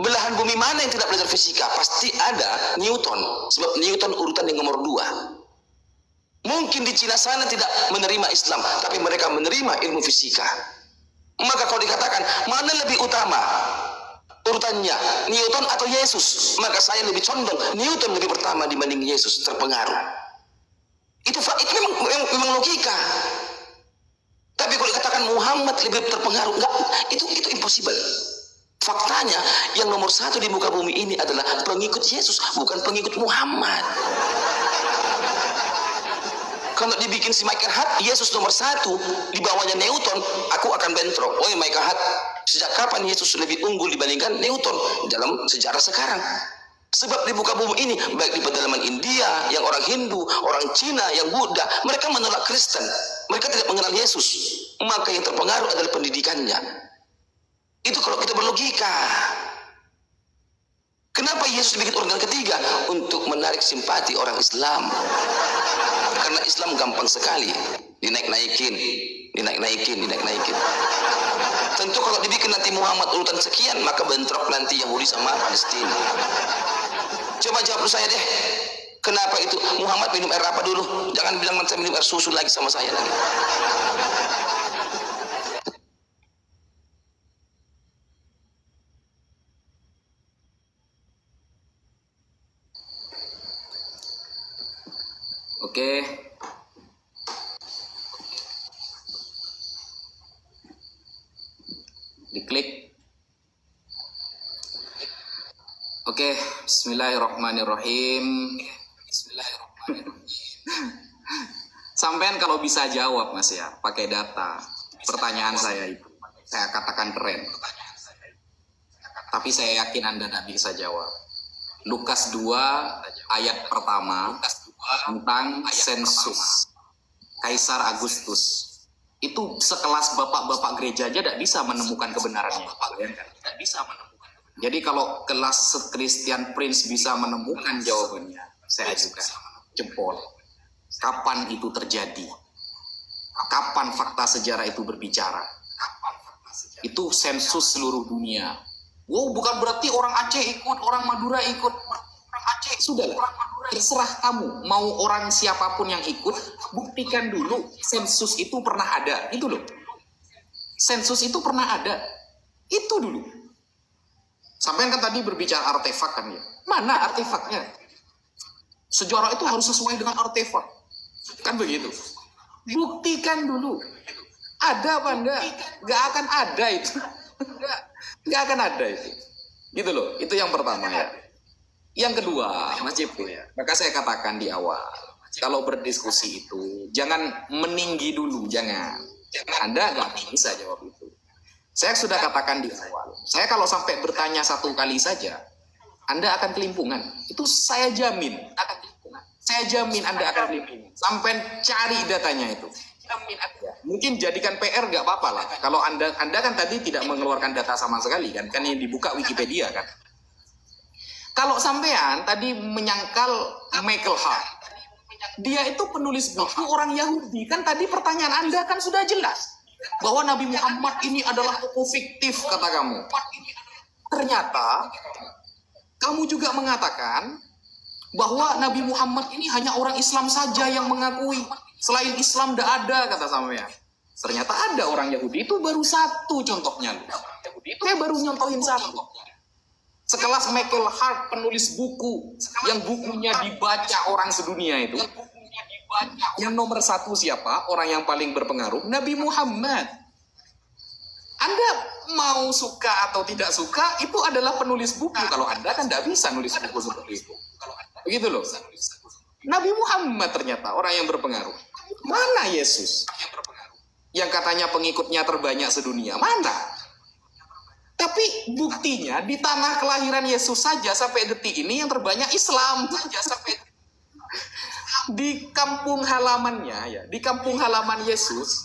[SPEAKER 1] Belahan bumi mana yang tidak belajar fisika? Pasti ada Newton. Sebab Newton urutan yang nomor 2. Mungkin di Cina sana tidak menerima Islam, tapi mereka menerima ilmu fisika. Maka kalau dikatakan mana lebih utama urutannya, Newton atau Yesus? Maka saya lebih condong Newton lebih pertama dibanding Yesus, terpengaruh. Itu memang logika. Tapi kalau dikatakan Muhammad lebih terpengaruh, enggak, itu impossible. Faktanya yang nomor satu di muka bumi ini adalah pengikut Yesus, bukan pengikut Muhammad. Kalau dibikin si Michael Hart, Yesus nomor satu, di bawahnya Newton, aku akan bentrok. Oh Michael Hart, sejak kapan Yesus lebih unggul dibandingkan Newton dalam sejarah sekarang? Sebab di muka bumi ini, baik di pedalaman India, yang orang Hindu, orang Cina, yang Buddha, mereka menolak Kristen. Mereka tidak mengenal Yesus. Maka yang terpengaruh adalah pendidikannya. Itu kalau kita berlogika. Kenapa Yesus bikin organ ketiga? Untuk menarik simpati orang Islam. Karena Islam gampang sekali. Dinaik-naikin. Tentu kalau dibikin nanti Muhammad urutan sekian, maka bentrok nanti Yahudi sama Palestina. Coba jawab dulu saya deh. Kenapa itu Muhammad minum air apa dulu? Jangan bilang saya minum air susu lagi sama saya lagi.
[SPEAKER 2] Oke. Diklik. Oke, bismillahirrahmanirrahim. Sampean kalau bisa jawab Mas ya, pakai data. Pertanyaan saya itu, saya katakan keren. Tapi saya yakin Anda tidak bisa jawab. Lukas 2 ayat pertama tentang sensus Kaisar Agustus. Itu sekelas bapak-bapak gereja aja tidak bisa menemukan kebenarannya. Jadi kalau kelas Christian Prince bisa menemukan jawabannya, saya juga jempol. Kapan itu terjadi? Kapan fakta sejarah itu berbicara? Itu sensus seluruh dunia. Wow, bukan berarti orang Aceh ikut, orang Madura ikut. Orang Aceh, sudahlah. Terserah kamu, mau orang siapapun yang ikut, buktikan dulu sensus itu pernah ada. Itu loh. Sensus itu pernah ada. Itu dulu. Sampai kan tadi berbicara artefak kan ya. Mana artefaknya? Sejarah itu harus sesuai dengan artefak. Kan begitu. Buktikan dulu. Ada apa enggak? Enggak akan ada itu. Enggak akan ada itu. Gitu loh. Itu yang pertama ya. Yang kedua, Mas Jepri, maka saya katakan di awal, kalau berdiskusi itu jangan meninggi dulu, jangan. Anda nggak bisa jawab itu. Saya sudah katakan di awal, saya kalau sampai bertanya satu kali saja, Anda akan kelimpungan. Itu saya jamin, akan kelimpungan. Saya jamin Anda akan kelimpungan. Sampai cari datanya itu. Mungkin jadikan PR nggak apa-apa lah. Kalau Anda kan tadi tidak mengeluarkan data sama sekali kan yang dibuka Wikipedia kan. Kalau sampean tadi menyangkal Michael Hart, dia itu penulis buku orang Yahudi. Kan tadi pertanyaan Anda kan sudah jelas. Bahwa Nabi Muhammad ini adalah tokoh fiktif, kata kamu. Ternyata, kamu juga mengatakan bahwa Nabi Muhammad ini hanya orang Islam saja yang mengakui. Selain Islam tidak ada, kata sampean. Ternyata ada orang Yahudi, itu baru satu contohnya. Saya baru nyontohin satu. Sekelas Michael Hart, penulis buku, yang bukunya dibaca orang sedunia itu. Yang nomor satu siapa? Orang yang paling berpengaruh? Nabi Muhammad. Anda mau suka atau tidak suka, itu adalah penulis buku. Kalau Anda kan tidak bisa nulis buku seperti itu. Begitu loh. Nabi Muhammad ternyata orang yang berpengaruh. Mana Yesus? Yang katanya pengikutnya terbanyak sedunia. Mana? Tapi buktinya di tanah kelahiran Yesus saja sampai detik ini yang terbanyak Islam saja sampai di kampung halamannya ya, di kampung halaman Yesus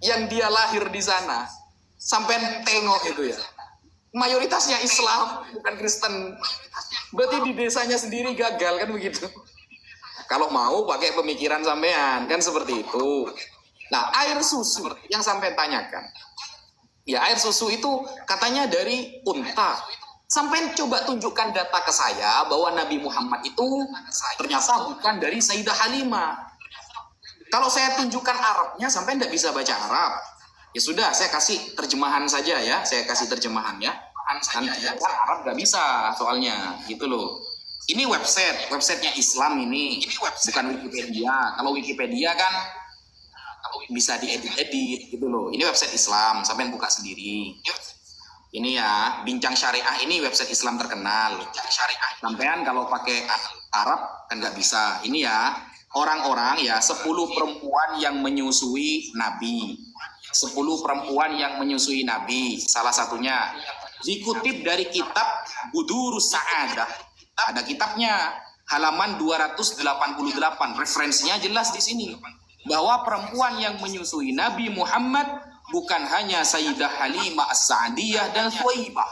[SPEAKER 2] yang dia lahir di sana sampai tengok itu ya. Mayoritasnya Islam bukan Kristen. Berarti di desanya sendiri gagal kan begitu. Kalau mau pakai pemikiran sampean kan seperti itu. Nah, air susu yang sampean tanyakan. Ya, air susu itu katanya dari unta. Sampai coba tunjukkan data ke saya bahwa Nabi Muhammad itu ternyata bukan dari Sayyidah Halimah. Kalau saya tunjukkan Arabnya, sampai tidak bisa baca Arab. Ya sudah, saya kasih terjemahan saja ya. Saya kasih terjemahannya. Arab nggak bisa soalnya, gitu loh. Ini websitenya Islam ini. Bukan Wikipedia. Kalau Wikipedia kan bisa diedit gitu loh. Ini website Islam, sampai buka sendiri. Ini ya, Bincang Syariah ini website Islam terkenal. Sampean kalau pakai Arab kan nggak bisa. Ini ya, orang-orang ya 10 perempuan yang menyusui Nabi. 10 perempuan yang menyusui Nabi. Salah satunya dikutip dari kitab Budurus Sa'adah. Ada kitabnya, halaman 288. Referensinya jelas di sini. Bahwa perempuan yang menyusui Nabi Muhammad bukan hanya Sayyidah Halimah As-Sa'diyah dan Thuwaibah,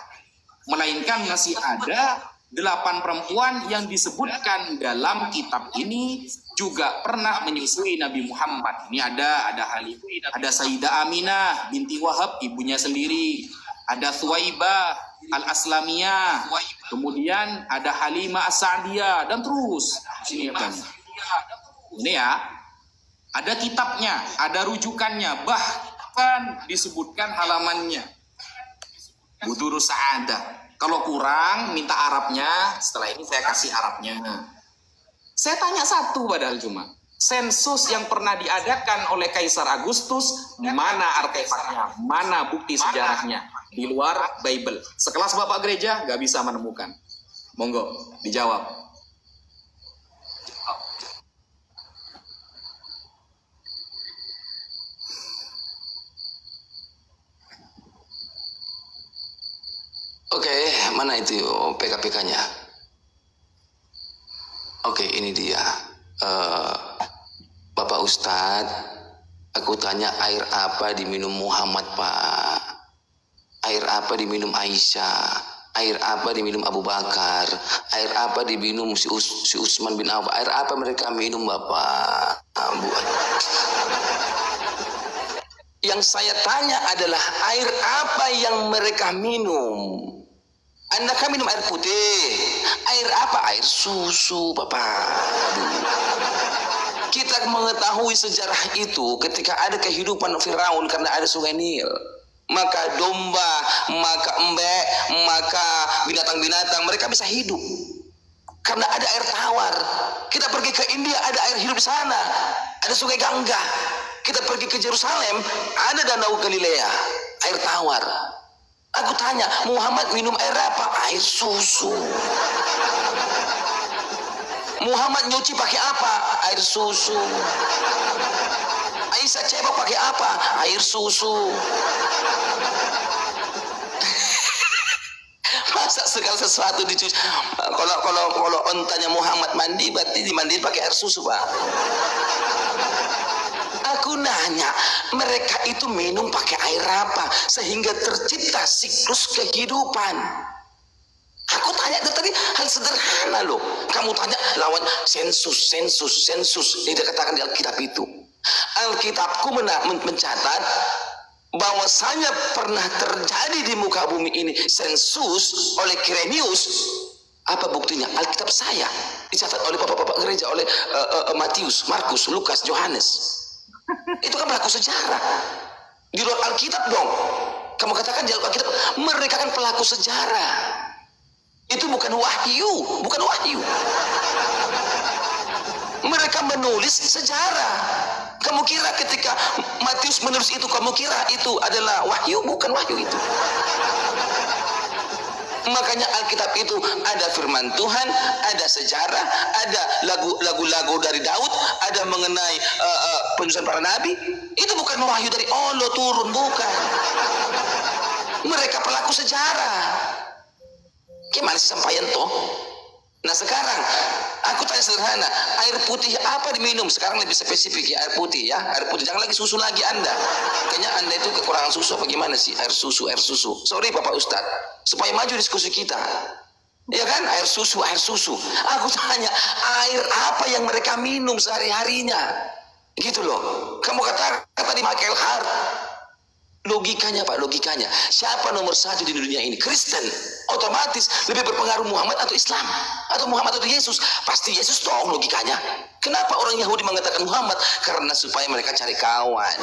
[SPEAKER 2] melainkan masih ada 8 perempuan yang disebutkan dalam kitab ini juga pernah menyusui Nabi Muhammad. Ini ada Halimah, ada Sayyidah Aminah binti Wahab, ibunya sendiri, ada Thuwaibah Al-Aslamiyah, kemudian ada Halimah As-Sa'diyah, dan terus sini kan. Ini ya. Ada kitabnya, ada rujukannya, bahkan disebutkan halamannya. Budurus Sa'adah. Kalau kurang, minta Arabnya. Setelah ini saya kasih Arabnya. Saya tanya satu padahal cuma. Sensus yang pernah diadakan oleh Kaisar Agustus, mana artefaknya, mana bukti sejarahnya di luar Bible? Sekelas Bapak Gereja nggak bisa menemukan. Monggo dijawab.
[SPEAKER 1] Oke, mana itu PKPK-nya? Oke, ini dia. Bapak Ustadz, aku tanya air apa diminum Muhammad, Pak? Air apa diminum Aisyah? Air apa diminum Abu Bakar? Air apa diminum si Utsman bin Affan? Air apa mereka minum, Bapak? Yang saya tanya adalah air apa yang mereka minum? Anda kan minum air putih. Air apa? Air susu, Bapak. Kita mengetahui sejarah itu ketika ada kehidupan Firaun karena ada sungai Nil. Maka domba, maka embek, maka binatang-binatang mereka bisa hidup. Karena ada air tawar. Kita pergi ke India, ada air hidup di sana. Ada sungai Gangga. Kita pergi ke Yerusalem, ada danau Galilea, air tawar. Aku tanya, Muhammad minum air apa? Air susu. Muhammad nyuci pakai apa? Air susu. Aisyah cebok pakai apa? Air susu. Masa segala sesuatu dicuci? Kalau ontanya Muhammad mandi, berarti dimandiin pakai air susu, Pak. Aku nanya, mereka itu minum pakai air apa sehingga tercipta siklus kehidupan? Aku tanya tadi hal sederhana loh. Kamu tanya lawan sensus. Tidak katakan di Alkitab itu. Alkitabku mencatat bahwasanya pernah terjadi di muka bumi ini sensus oleh Kirenius. Apa buktinya? Alkitab saya dicatat oleh bapak-bapak gereja, oleh Matius, Markus, Lukas, Yohanes. Itu kan pelaku sejarah. Di luar Alkitab dong. Kamu katakan di Alkitab mereka kan pelaku sejarah. Itu bukan wahyu, bukan wahyu. Mereka menulis sejarah. Kamu kira ketika Matius menulis itu, kamu kira itu adalah wahyu? Bukan wahyu itu. Makanya Alkitab itu ada firman Tuhan, ada sejarah, ada lagu-lagu dari Daud, ada mengenai penulisan para nabi. Itu bukan wahyu dari Allah turun, bukan. Mereka pelaku sejarah. Gimana sih sampaian toh? Nah sekarang aku tanya sederhana, air putih apa diminum? Sekarang lebih spesifik ya, air putih ya, air putih. Jangan lagi susu lagi Anda. Kayaknya Anda itu kekurangan susu apa gimana sih? Air susu. Sorry Bapak Ustadz, supaya maju diskusi kita. Ya kan, air susu. Aku tanya, air apa yang mereka minum sehari-harinya? Gitu loh. Kamu kata di Michael Hart. Logikanya Pak, logikanya. Siapa nomor satu di dunia ini? Kristen. Otomatis lebih berpengaruh Muhammad atau Islam? Atau Muhammad atau Yesus? Pasti Yesus dong logikanya. Kenapa orang Yahudi mengatakan Muhammad? Karena supaya mereka cari kawan.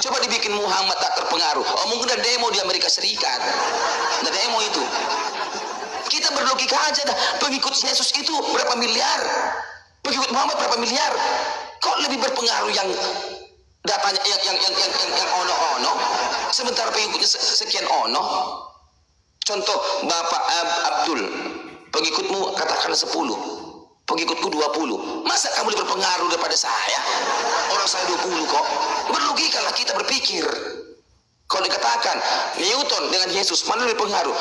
[SPEAKER 1] Coba dibikin Muhammad tak terpengaruh. Oh mungkin ada demo di Amerika Serikat. Ada demo itu. Kita berlogika aja dah. Pengikut Yesus itu berapa miliar? Pengikut Muhammad berapa miliar? Kok lebih berpengaruh yang datanya yang ono sementara pengikutnya sekian ono. Contoh Bapak Abdul, pengikutmu katakanlah 10, pengikutku 20. Masa kamu lebih berpengaruh daripada saya? Orang saya 20 kok. Berlogikalah kita berpikir. Kalau dikatakan Newton dengan Yesus mana lebih pengaruh?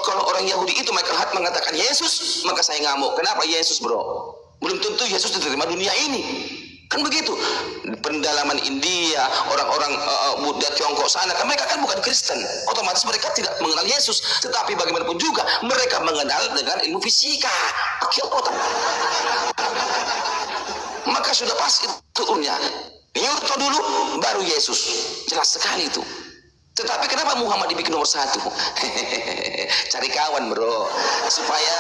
[SPEAKER 1] Kalau orang Yahudi itu Michael Hart mengatakan Yesus, maka saya ngamuk. Kenapa Yesus, bro? Belum tentu Yesus diterima dunia ini. Kan begitu. Pendalaman India, orang-orang Buddha Tiongkok sana, kan mereka kan bukan Kristen. Otomatis mereka tidak mengenal Yesus. Tetapi bagaimanapun juga mereka mengenal dengan ilmu fisika. Maka sudah pas itu urnya. Newton dulu, baru Yesus. Jelas sekali itu. Tetapi kenapa Muhammad dibikin nomor 1? Cari kawan, bro. Supaya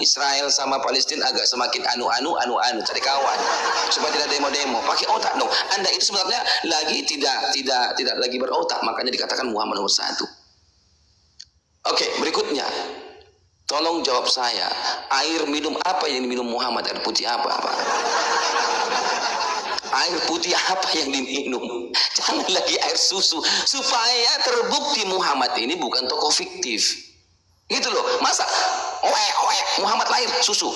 [SPEAKER 1] Israel sama Palestina agak semakin cari kawan supaya tidak demo-demo. Pakai otak dong. Anda itu sebenarnya lagi tidak lagi berotak, makanya dikatakan Muhammad nomor 1. Oke, berikutnya Tolong jawab saya, air minum apa yang diminum Muhammad? Air putih apa, Pak? Air putih apa yang diminum? Jangan lagi air susu. Supaya terbukti Muhammad ini bukan tokoh fiktif. Gitu loh. Masa Muhammad lahir susu.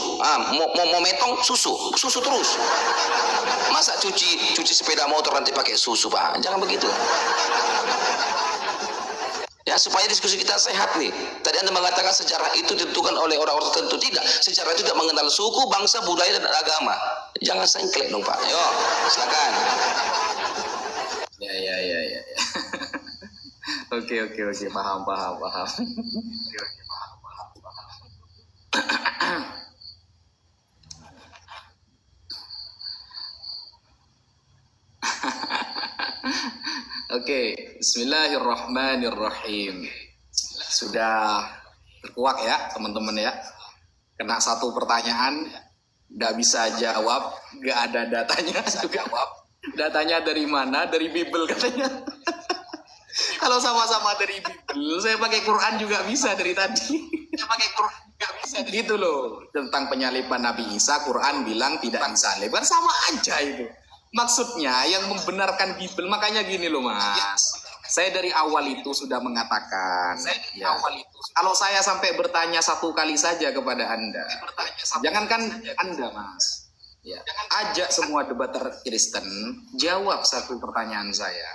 [SPEAKER 1] Mau metong susu terus. Masa cuci sepeda motor nanti pakai susu, Pak? Jangan begitu. Ya, supaya diskusi kita sehat nih. Tadi Anda mengatakan sejarah itu ditentukan oleh orang-orang tertentu. Tidak, sejarah itu tidak mengenal suku, bangsa, budaya, dan agama. Jangan sengklek dong, Pak. Ayo, silakan.
[SPEAKER 2] Ya. Oke, paham. Oke, bismillahirrahmanirrahim. Sudah terkuak ya teman-teman ya. Kena satu pertanyaan, nggak bisa jawab, nggak ada datanya. Jawab. Datanya dari mana? Dari Bible katanya. Kalau sama-sama dari Bible, saya pakai Quran juga bisa dari tadi. Saya pakai Quran juga bisa. Gitu loh. Tentang penyaliban Nabi Isa, Quran bilang tidak disalib. Kan sama aja itu. Maksudnya yang membenarkan Bible, makanya gini loh Mas. Saya dari awal itu sudah mengatakan, kalau saya sampai bertanya satu kali saja kepada Anda, jangankan Anda Mas, ya, ajak semua debater Kristen, jawab satu pertanyaan saya.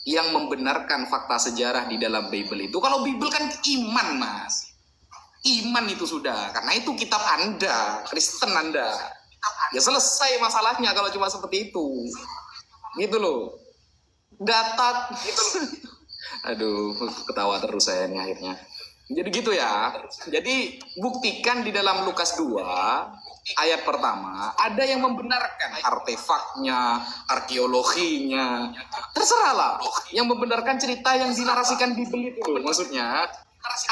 [SPEAKER 2] Yang membenarkan fakta sejarah di dalam Bible itu, kalau Bible kan iman Mas. Iman itu sudah, karena itu kitab Anda, Kristen Anda. Ya selesai masalahnya kalau cuma seperti itu. Gitu loh. Data gitu loh. Aduh, ketawa terus saya nih akhirnya. Jadi gitu ya. Jadi buktikan di dalam Lukas 2 ayat pertama ada yang membenarkan artefaknya, arkeologinya. Terserahlah yang membenarkan cerita yang dinarasikan Bible itu. Maksudnya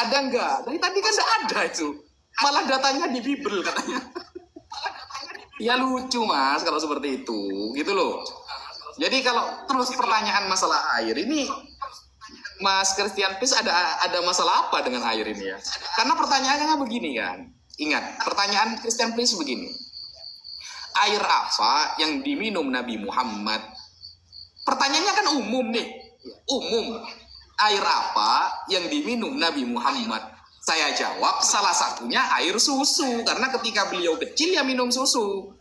[SPEAKER 2] ada enggak? Dari tadi kan enggak ada itu. Malah datanya di Bible katanya. Ya lucu Mas kalau seperti itu, gitu loh. Jadi kalau terus pertanyaan masalah air ini, Mas Christian Peace ada masalah apa dengan air ini ya? Karena pertanyaannya begini kan. Ingat, pertanyaan Christian Peace begini. Air apa yang diminum Nabi Muhammad? Pertanyaannya kan umum nih. Umum. Air apa yang diminum Nabi Muhammad? Saya jawab salah satunya air susu. Karena ketika beliau kecil ya minum susu.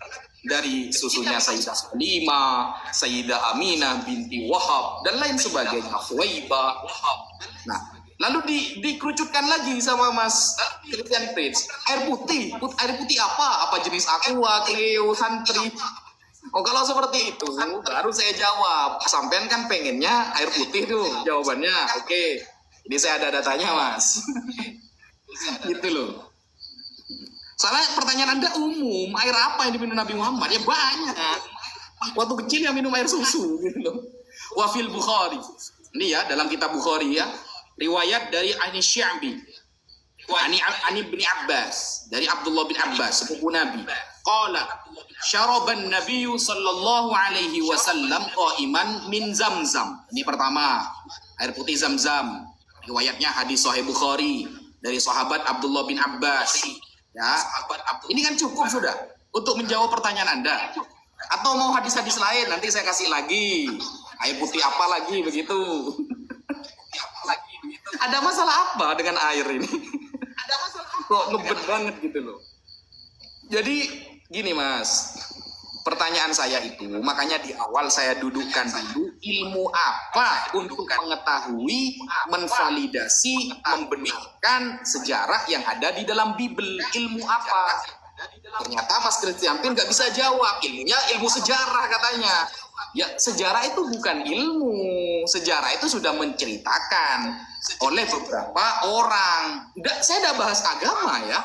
[SPEAKER 2] Dari susunya Sayyidah Salimah, Sayyidah Aminah binti Wahab, dan lain sebagainya. Fuwaibah. Nah, lalu dikerucutkan lagi sama Mas Christian Prince. Air putih. Air putih apa? Apa jenis aqua, Cleo, Santri? Oh kalau seperti itu baru saya jawab. Sampean kan pengennya air putih tuh jawabannya. Oke. Ini saya ada datanya Mas. Gitu loh. Soalnya pertanyaan Anda umum, air apa yang diminum Nabi Muhammad? Ya banyak. Waktu kecil yang minum air susu gitu loh. Wafil Bukhari. Ini ya dalam kitab Bukhari ya. Riwayat dari Ani Sya'bi. Ani bin Abbas, dari Abdullah bin Abbas, sepupu Nabi. Qala syaraban Nabiyyu sallallahu alaihi wasallam qa'iman min Zamzam. Ini pertama, air putih Zamzam. Riwayatnya hadis Sahih Bukhari dari sahabat Abdullah bin Abbas. Ya, ini kan cukup sudah untuk menjawab pertanyaan Anda. Atau mau hadis-hadis lain nanti saya kasih lagi. Air putih apa lagi begitu? Ada masalah apa dengan air ini? Ada masalah kok ngebet banget gitu loh. Jadi gini Mas, pertanyaan saya itu makanya di awal saya dudukkan dulu ilmu apa untuk mengetahui, menvalidasi, membenarkan sejarah yang ada di dalam Bible. Ilmu apa? Ternyata Mas Christian Pin nggak bisa jawab. Ilmunya ilmu sejarah katanya. Ya sejarah itu bukan ilmu. Sejarah itu sudah menceritakan oleh beberapa orang. Saya udah bahas agama ya.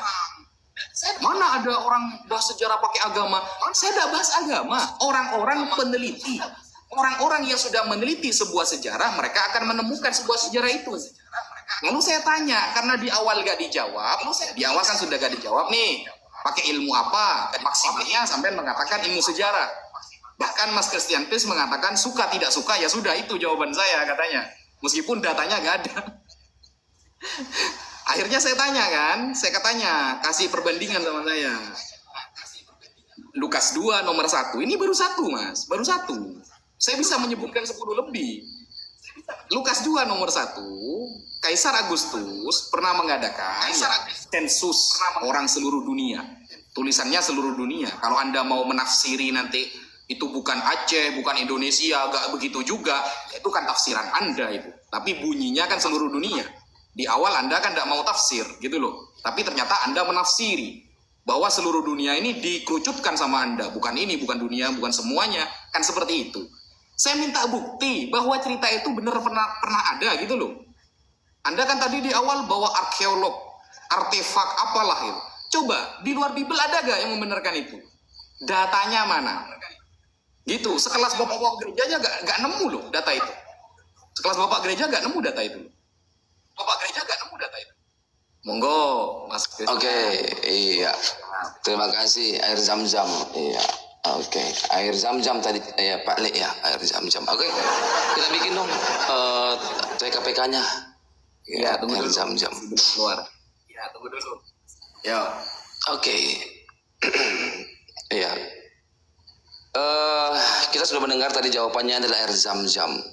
[SPEAKER 2] Mana ada orang bahas sejarah pakai agama? Saya udah bahas agama. Orang-orang peneliti. Orang-orang yang sudah meneliti sebuah sejarah, mereka akan menemukan sebuah sejarah itu. Lalu saya tanya, karena di awal gak dijawab, di awal kan sudah gak dijawab nih. Pakai ilmu apa? Maksimalnya sampai mengatakan ilmu sejarah. Bahkan Mas Christian Peace mengatakan suka tidak suka, ya sudah itu jawaban saya katanya. Meskipun datanya gak ada. Akhirnya saya tanya kan, saya katanya kasih perbandingan sama saya. Lukas 2 nomor 1, ini baru satu mas, baru satu. Saya bisa menyebutkan 10 lebih. Lukas 2 nomor 1, Kaisar Agustus pernah mengadakan sensus orang seluruh dunia. Tulisannya seluruh dunia. Kalau Anda mau menafsiri nanti itu bukan Aceh, bukan Indonesia, gak begitu juga, itu kan tafsiran Anda itu. Tapi bunyinya kan seluruh dunia. Di awal Anda kan tidak mau tafsir, gitu loh. Tapi ternyata Anda menafsiri bahwa seluruh dunia ini dikerucutkan sama Anda. Bukan ini, bukan dunia, bukan semuanya. Kan seperti itu. Saya minta bukti bahwa cerita itu benar pernah ada gitu loh. Anda kan tadi di awal bawa arkeolog, artefak apalah itu. Coba, di luar Bibel ada gak yang membenarkan itu? Datanya mana? Gitu, sekelas bapak-bapak gereja aja gak nemu loh data itu. Sekelas bapak gereja gak nemu data itu. Bapak gereja gak nemu data itu. Monggo, Mas.
[SPEAKER 1] Oke, iya. Terima kasih air zam-zam. Iya. Oke, air zam-zam tadi ya Pak Le ya, air zam-zam. Oke. Kita bikin dong TKPK-nya.
[SPEAKER 2] Ya, tunggu
[SPEAKER 1] air
[SPEAKER 2] dulu.
[SPEAKER 1] zam-zam.
[SPEAKER 2] Keluar. Ya, tunggu dulu. Ya.
[SPEAKER 1] Oke. Iya. Kita sudah mendengar tadi jawabannya adalah air zam-zam.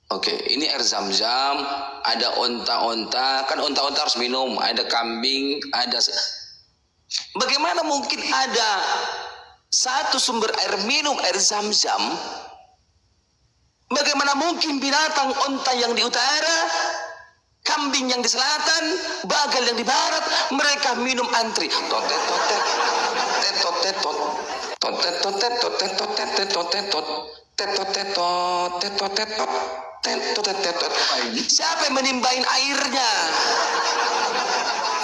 [SPEAKER 1] Oke, ini air zam-zam, ada onta-onta, kan onta-onta harus minum, ada kambing, ada... Bagaimana mungkin ada satu sumber air minum, air zam-zam? Bagaimana mungkin binatang onta yang di utara, kambing yang di selatan, bagal yang di barat, mereka minum antri. Totet, totet, totet, totet, totet, totet, totet, totet, totet, totet. Siapa yang menimbain airnya?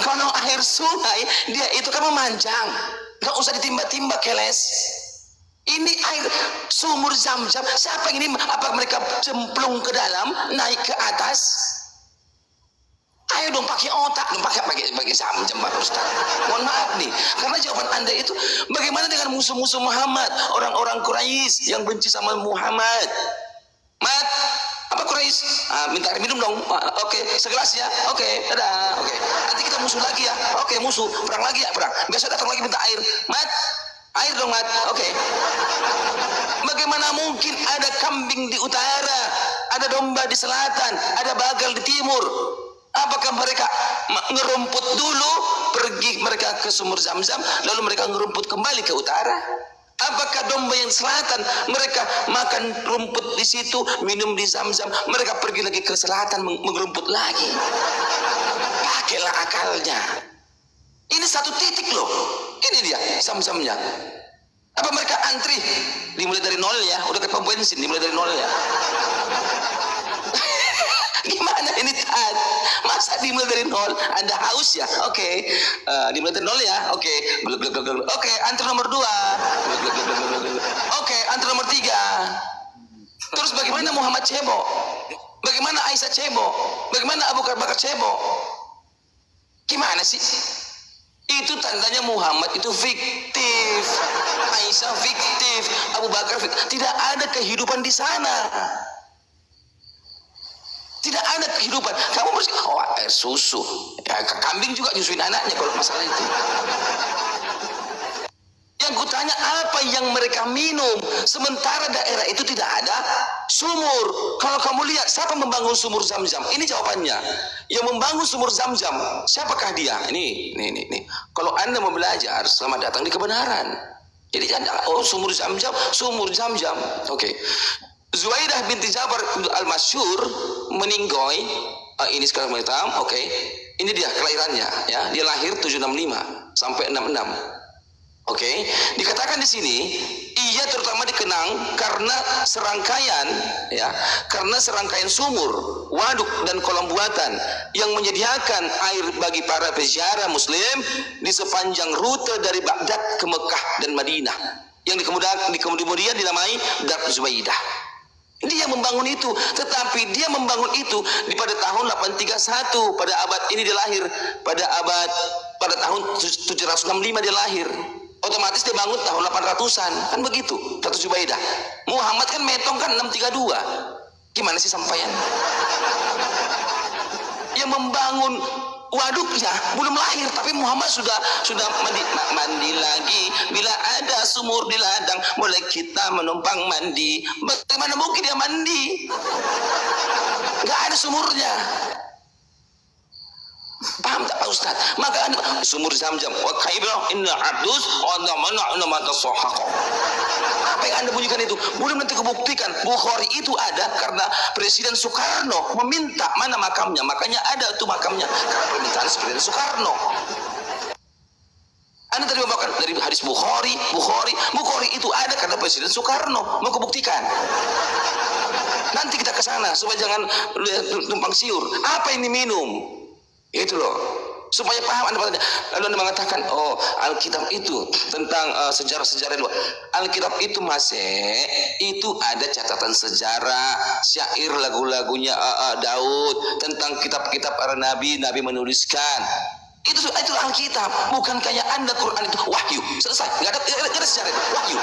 [SPEAKER 1] Kalau air sungai, dia itu kan memanjang, nggak usah ditimba-timba keles. Ini air sumur zam-zam, siapa yang ini? Apa mereka cemplung ke dalam, naik ke atas? Ayo dong pakai otak, dong pakai zam-zam Pak Ustaz. Mohon maaf nih, karena jawaban Anda itu bagaimana dengan musuh-musuh Muhammad, orang-orang Quraisy yang benci sama Muhammad? Mat, apa Quraisy? Minta air minum dong. Oke, segelas ya. Oke, dadah. Oke. Nanti kita musuh lagi ya. Oke, musuh. Perang lagi ya, perang. Besok datang lagi minta air. Mat, air dong Mat. Oke. Bagaimana mungkin ada kambing di utara, ada domba di selatan, ada bagal di timur? Apakah mereka ngerumput dulu, pergi mereka ke sumur zam-zam, lalu mereka ngerumput kembali ke utara? Apakah domba yang selatan mereka makan rumput di situ, minum di zam-zam, mereka pergi lagi ke selatan mengerumput lagi? Pakailah akalnya. Ini satu titik loh. Ini dia zam-zamnya. Apa mereka antri? Dimulai dari nol ya, udah kayak pom bensin, dimulai dari nol ya. Gimana ini Tad? Masa dimulai dari nol? Anda haus ya? Oke. Dimulai dari nol ya? Oke. Oke, antri nomor 2. Oke, antri nomor 3. Terus bagaimana Muhammad cebok? Bagaimana Aisyah cebok? Bagaimana Abu Bakar cebok? Gimana sih? Itu tandanya Muhammad itu fiktif, Aisyah fiktif, Abu Bakar fiktif. Tidak ada kehidupan di sana. Tidak ada kehidupan. Kamu mesti air susu. Ya, kambing juga nyusuin anaknya kalau masalah itu. Yang kutanya apa yang mereka minum, sementara daerah itu tidak ada sumur. Kalau kamu lihat siapa membangun sumur zam-zam? Ini jawabannya. Yang membangun sumur zam-zam, siapakah dia? Ini. Kalau Anda mau belajar, selamat datang di kebenaran. Jadi sumur zam-zam. Oke. Zuaidah binti Jabar al-Masyhur meninggoy, ini sekarang hitam, oke. Ini dia kelahirannya, ya. Dia lahir 765 sampai 66. Oke. Dikatakan di sini, ia terutama dikenang karena serangkaian sumur, waduk dan kolam buatan yang menyediakan air bagi para peziarah muslim di sepanjang rute dari Baghdad ke Mekah dan Madinah, yang kemudian dinamai Dar Zuaidah. Dia membangun itu, tetapi dia membangun itu pada tahun 831, pada abad ini dia lahir, pada tahun 765 dia lahir. Otomatis dia bangun tahun 800-an, kan begitu. Datu Zubaidah. Muhammad kan metong kan 632. Gimana sih sampaian? Yang membangun waduknya belum lahir, tapi Muhammad sudah mandi lagi. Bila ada sumur di ladang, boleh kita menumpang mandi. Bagaimana mungkin dia mandi? Nggak ada sumurnya. Paham tak Pak Ustaz? Maka sumur Zam-Zam, wa kaibra inna adus wa namana mata sohaq. Apa yang Anda bunyikan itu belum nanti kebuktikan. Bukhari itu ada karena Presiden Soekarno meminta mana makamnya, makanya ada itu makamnya karena permintaan Presiden Soekarno. Anda tadi membawakan dari hadis Bukhari itu ada karena Presiden Soekarno mau kebuktikan. Nanti kita ke sana supaya jangan tumpang siur. Apa ini minum? Itu loh, supaya paham Anda. Lalu Anda mengatakan, oh Alkitab itu tentang sejarah-sejarah luar. Alkitab itu itu ada catatan sejarah, syair lagu-lagunya Daud, tentang kitab-kitab para nabi menuliskan. Itu Alkitab, bukan kayak Anda Quran itu wahyu, selesai, nggak ada sejarah itu, wahyu.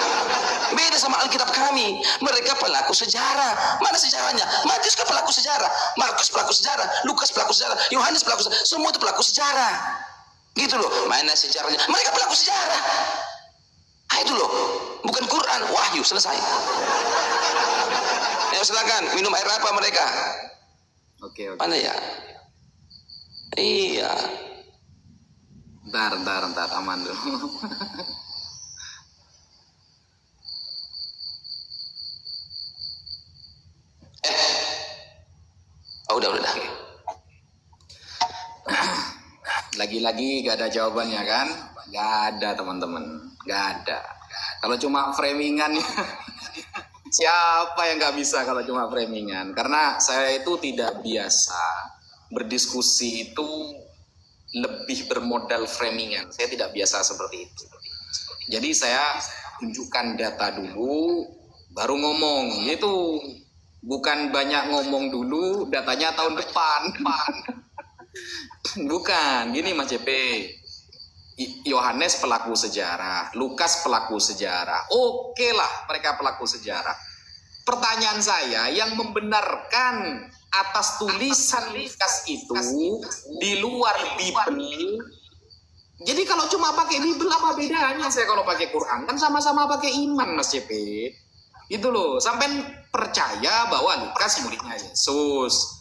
[SPEAKER 1] Beda sama Alkitab kami, mereka pelaku sejarah. Mana sejarahnya? Matius kan pelaku sejarah, Markus pelaku sejarah, Lukas pelaku sejarah, Yohanes pelaku sejarah, semua itu pelaku sejarah. Gitu loh, mana sejarahnya? Mereka pelaku sejarah. Itu loh, bukan Quran, wahyu, selesai. Ya silakan, minum air apa mereka?
[SPEAKER 2] Oke.
[SPEAKER 1] Mana ya? Iya.
[SPEAKER 2] Bentar, aman dulu.
[SPEAKER 1] Udah.
[SPEAKER 2] Lagi-lagi gak ada jawabannya kan? Gak ada teman-teman, gak ada. Kalau cuma framingan, siapa yang gak bisa kalau cuma framingan? Karena saya itu tidak biasa berdiskusi itu lebih bermodal framingan. Saya tidak biasa seperti itu. Jadi saya tunjukkan data dulu, baru ngomong. Itu bukan banyak ngomong dulu, datanya tahun depan. Bukan, gini Mas JP. Yohanes pelaku sejarah, Lukas pelaku sejarah. Oke lah, mereka pelaku sejarah. Pertanyaan saya, yang membenarkan atas tulisan Lukas itu di luar Bible. Jadi kalau cuma pakai Bible apa bedanya saya kalau pakai Quran? Kan sama-sama pakai iman Mas JP. Itu loh, sampai percaya bahwa Lukas muridnya Yesus.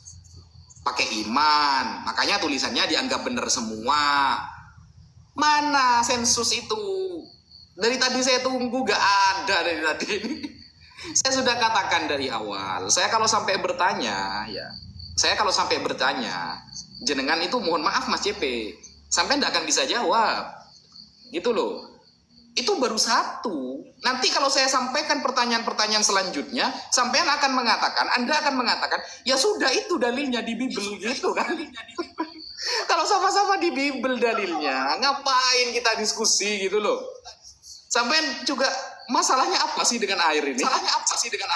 [SPEAKER 2] Pakai iman, makanya tulisannya dianggap benar semua. Mana sensus itu? Dari tadi saya tunggu gak ada dari tadi. Saya sudah katakan dari awal, saya kalau sampai bertanya, jenengan itu mohon maaf Mas JP, sampai tidak akan bisa jawab, gitu loh. Itu baru satu. Nanti kalau saya sampaikan pertanyaan-pertanyaan selanjutnya, sampean akan mengatakan, Anda akan mengatakan, ya sudah itu dalilnya di Bible, gitu kan? Kalau sama-sama di Bible dalilnya, ngapain kita diskusi gitu loh? Sampean juga masalahnya apa sih dengan air ini?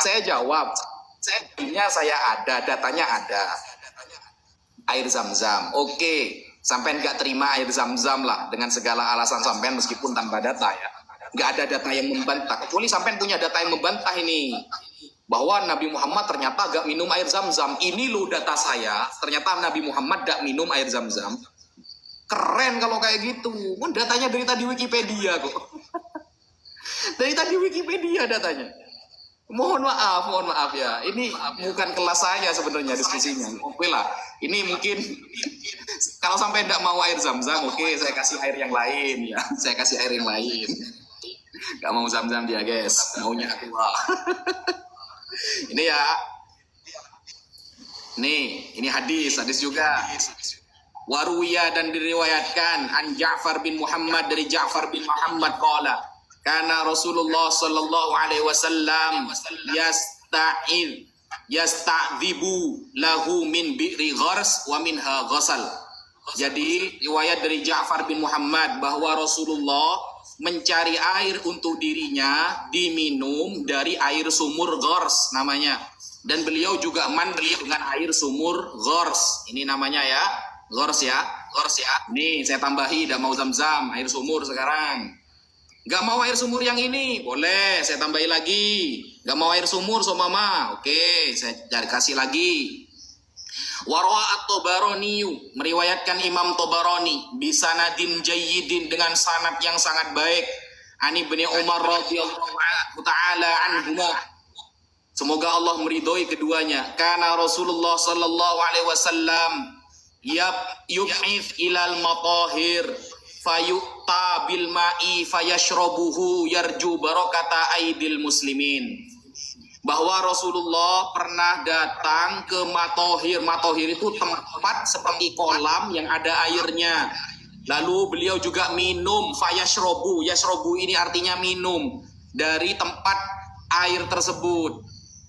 [SPEAKER 2] Saya jawab, saya ada, datanya ada. Air Zam-Zam, oke. Sampean nggak terima air Zam-Zam lah dengan segala alasan sampean meskipun tanpa data ya. Nggak ada data yang membantah. Kecuali sampean punya data yang membantah ini. Bahwa Nabi Muhammad ternyata gak minum air Zam-Zam. Ini loh data saya. Ternyata Nabi Muhammad gak minum air Zam-Zam. Keren kalau kayak gitu. Datanya dari tadi Wikipedia kok. Dari tadi Wikipedia datanya. Mohon maaf ya. Ini bukan kelas saya sebenarnya diskusinya. Oke lah. Ini mungkin kalau sampai tidak mau air Zam-Zam, oke, saya kasih air yang lain ya. Saya kasih air yang lain. Gak mau Zam-Zam dia guys. Maunya aqua. Ini ya. Ini hadis juga. Waruya dan diriwayatkan an Ja'far bin Muhammad dari Ja'far bin Muhammad qala karena Rasulullah sallallahu alaihi wasallam yasta'dzibu lahu min bi'ri ghars wa minha ghasal. Jadi riwayat dari Ja'far bin Muhammad bahwa Rasulullah mencari air untuk dirinya diminum dari air sumur ghars namanya, dan beliau juga mandi dengan air sumur ghars. Ini namanya ya, ghars ya. Nih saya tambahi, tidak mau Zam-Zam, air sumur sekarang. Gak mau air sumur yang ini, boleh saya tambahi lagi. Gak mau air sumur so mama, oke saya kasih lagi. Warawa at-Tabarani, meriwayatkan Imam Tabarani bisanadin jayyidin, dengan sanad yang sangat baik, Ani bin Umar radhiyallahu taala anhuma, semoga Allah meridhoi keduanya, karena Rasulullah sallallahu alaihi wasallam yub'its ilal matahir fayu'ta bil ma'i fayashrabuhu yarju barakata aidil muslimin. Bahwa Rasulullah pernah datang ke matohir. Matohir itu tempat seperti kolam yang ada airnya. Lalu beliau juga minum, fayashrobu. Yashrobu ini artinya minum dari tempat air tersebut.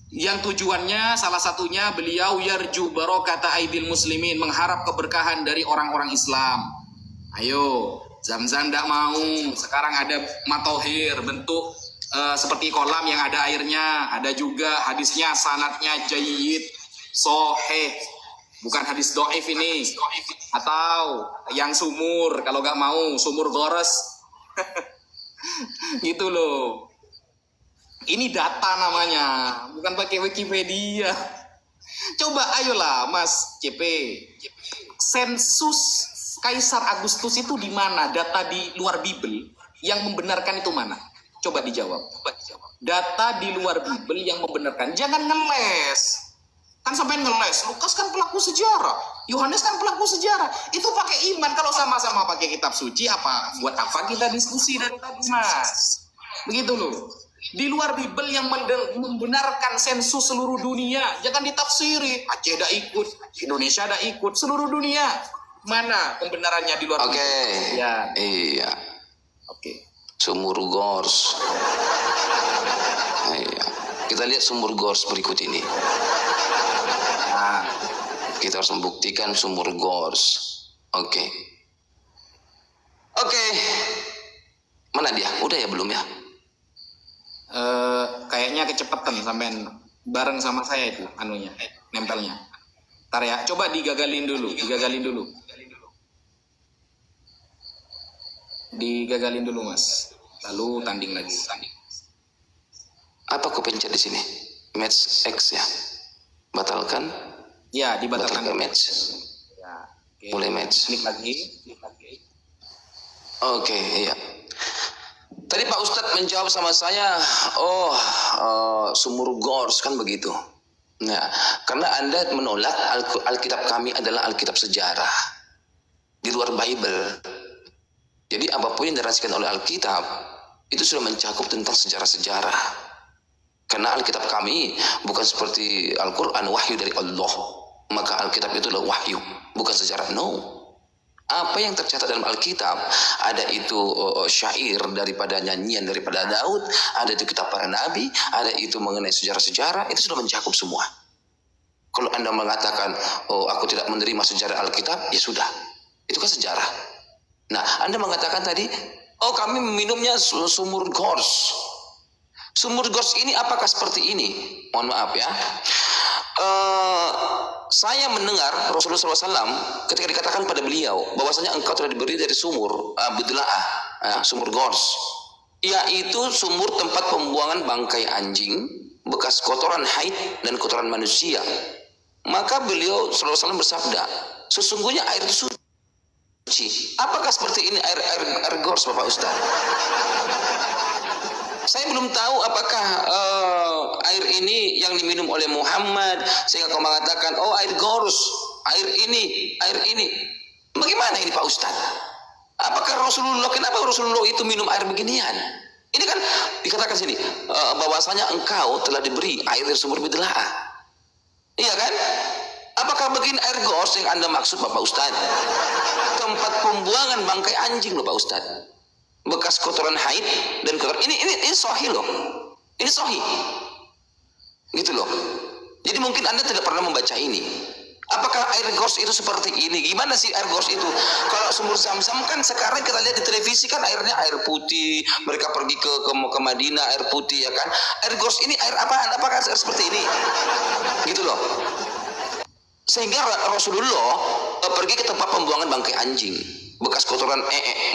[SPEAKER 2] Yang tujuannya salah satunya beliau yarju barokata aidil muslimin, mengharap keberkahan dari orang-orang Islam. Ayo, Zam-Zam tidak mau. Sekarang ada matohir, bentuk seperti kolam yang ada airnya. Ada juga hadisnya, sanadnya jayyid, soheh, bukan hadis do'if ini. Atau yang sumur, kalau gak mau sumur gores. Gitu loh. Ini data namanya, bukan pakai Wikipedia. Coba ayolah Mas CP, sensus Kaisar Agustus itu di mana? Data di luar Bible yang membenarkan itu mana? Coba dijawab. Data di luar Bible yang membenarkan. Jangan ngeles. Kan sampai ngeles. Lukas kan pelaku sejarah. Yohanes kan pelaku sejarah. Itu pakai iman. Kalau sama-sama pakai kitab suci, apa? Buat apa kita diskusi dari tadi, Mas? Begitu loh. Di luar Bible yang membenarkan sensus seluruh dunia. Jangan ditafsiri. Aceh dah ikut. Indonesia dah ikut. Seluruh dunia. Mana pembenarannya di luar Bible?
[SPEAKER 1] Oke.
[SPEAKER 2] Ya.
[SPEAKER 1] Iya.
[SPEAKER 2] Oke.
[SPEAKER 1] Sumur Gors. Iya. Kita lihat sumur Gors berikut ini.
[SPEAKER 2] Nah,
[SPEAKER 1] Kita harus membuktikan sumur Gors. Oke. Oke. Mana dia? Udah ya belum ya?
[SPEAKER 2] kayaknya kecepatan sampean bareng sama saya itu anunya, nempelnya. Ntar ya, coba digagalin dulu. Digagalin dulu Mas. Lalu tanding lagi.
[SPEAKER 1] Apa aku pencet di sini? Match X ya. Batalkan.
[SPEAKER 2] Ya, dibatalkan.
[SPEAKER 1] Batalkan match.
[SPEAKER 2] Ya, oke.
[SPEAKER 1] Mulai match.
[SPEAKER 2] Klik lagi.
[SPEAKER 1] Oke, iya. Tadi Pak Ustadz menjawab sama saya, sumur Gors kan begitu. Nah, karena Anda menolak Alkitab kami adalah Alkitab sejarah di luar Bible. Jadi apapun yang dirasikan oleh Alkitab itu sudah mencakup tentang sejarah-sejarah. Karena Alkitab kami bukan seperti Al-Quran, wahyu dari Allah. Maka Alkitab itu adalah wahyu, bukan sejarah. No. Apa yang tercatat dalam Alkitab, ada itu syair daripada nyanyian daripada Daud, ada itu kitab para nabi, ada itu mengenai sejarah-sejarah, itu sudah mencakup semua. Kalau Anda mengatakan, oh aku tidak menerima sejarah Alkitab, ya sudah, itu kan sejarah. Nah, Anda mengatakan tadi, oh kami meminumnya sumur Gors. Sumur Gors ini apakah seperti ini? Mohon maaf ya. Saya mendengar Rasulullah SAW ketika dikatakan pada beliau bahwasanya engkau telah diberi dari sumur Budla'ah, sumur Gors, yaitu sumur tempat pembuangan bangkai anjing, bekas kotoran haid dan kotoran manusia. Maka beliau SAW bersabda, sesungguhnya air itu suci. Apakah seperti ini air Gors, Bapak Ustaz? Saya belum tahu apakah air ini yang diminum oleh Muhammad sehingga kau mengatakan, oh air Gors, air ini. Bagaimana ini Pak Ustaz? Apakah Rasulullah, kenapa Rasulullah itu minum air beginian? Ini kan dikatakan sini bahwasanya engkau telah diberi air dari sumur Bidla'ah. Iya kan? Apakah begini air Gors yang Anda maksud Bapak Ustaz? Tempat pembuangan bangkai anjing loh Pak Ustaz. Bekas kotoran haid dan kotoran ini sahih loh. Ini sahih. Gitu loh. Jadi mungkin Anda tidak pernah membaca ini. Apakah air Gors itu seperti ini? Gimana sih air Gors itu? Kalau sumur Zam-Zam kan sekarang kita lihat di televisi kan airnya air putih. Mereka pergi ke Madinah air putih ya kan. Air Gors ini air apaan? Apakah air seperti ini? Gitu loh. Sehingga Rasulullah pergi ke tempat pembuangan bangkai anjing, bekas kotoran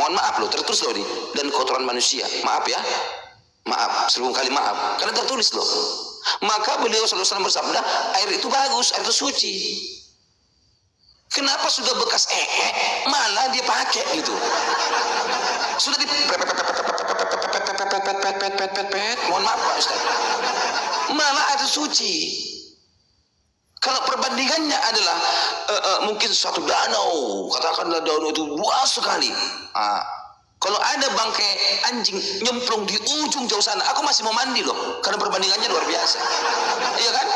[SPEAKER 1] mohon maaf loh, tertulis loh ini, dan kotoran manusia. Maaf ya, maaf, 1000 kali maaf, karena tertulis loh. Maka beliau SAW bersabda, air itu bagus, air itu suci. Kenapa sudah bekas malah dia pakai gitu? Sudah di mohon maaf Pak Ustaz, malah ada suci. Kalau perbandingannya adalah mungkin suatu danau, katakanlah danau itu luas sekali. Kalau ada bangkai anjing nyemplung di ujung jauh sana, aku masih mau mandi loh, karena perbandingannya luar biasa. Iya kan?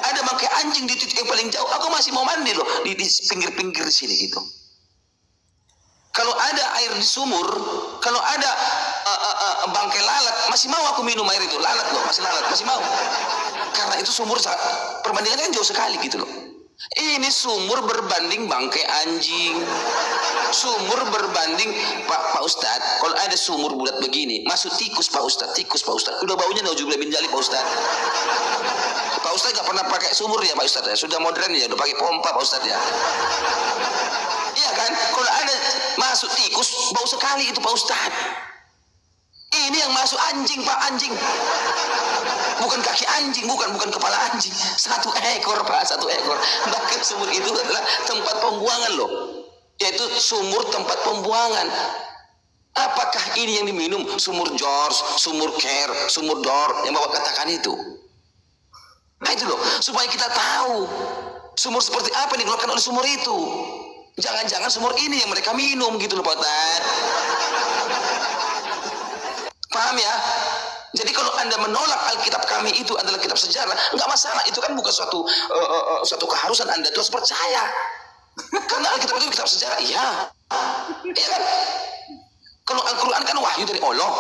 [SPEAKER 1] Ada bangkai anjing di titik yang paling jauh, aku masih mau mandi loh di pinggir-pinggir sini gitu. Kalau ada air di sumur, kalau ada bangkai lalat, masih mau aku minum air itu. Lalat loh, masih lalat, masih mau. Karena itu sumur, perbandingannya kan jauh sekali gitu loh. Ini sumur berbanding bangkai anjing. Sumur berbanding Pak Ustadz, kalau ada sumur bulat begini, masuk tikus Pak Ustadz, tikus Pak Ustadz. Udah baunya nauzubillah min dzalik Pak Ustadz. Pak Ustadz gak pernah pakai sumur ya Pak Ustadz ya, sudah modern ya, udah pakai pompa Pak Ustadz ya. Iya kan? Kalau ada masuk tikus, bau sekali itu Pak Ustadz. Ini yang masuk anjing Pak, anjing. Bukan kaki anjing, bukan kepala anjing. Satu ekor Pak, satu ekor. Bahkan sumur itu adalah tempat pembuangan loh. Yaitu sumur tempat pembuangan. Apakah ini yang diminum? Sumur George, sumur Care, sumur Dor, yang Bapak katakan itu. Nah itu loh, supaya kita tahu sumur seperti apa yang dikeluarkan oleh sumur itu. Jangan-jangan sumur ini yang mereka minum gitu loh Pak Ustaz. Paham ya? Jadi kalau Anda menolak Alkitab kami itu adalah kitab sejarah, nggak masalah. Itu kan bukan suatu keharusan Anda terus percaya. Karena Alkitab itu kitab sejarah, iya. Iya kan? Kalau Al-Quran kan wahyu dari Allah.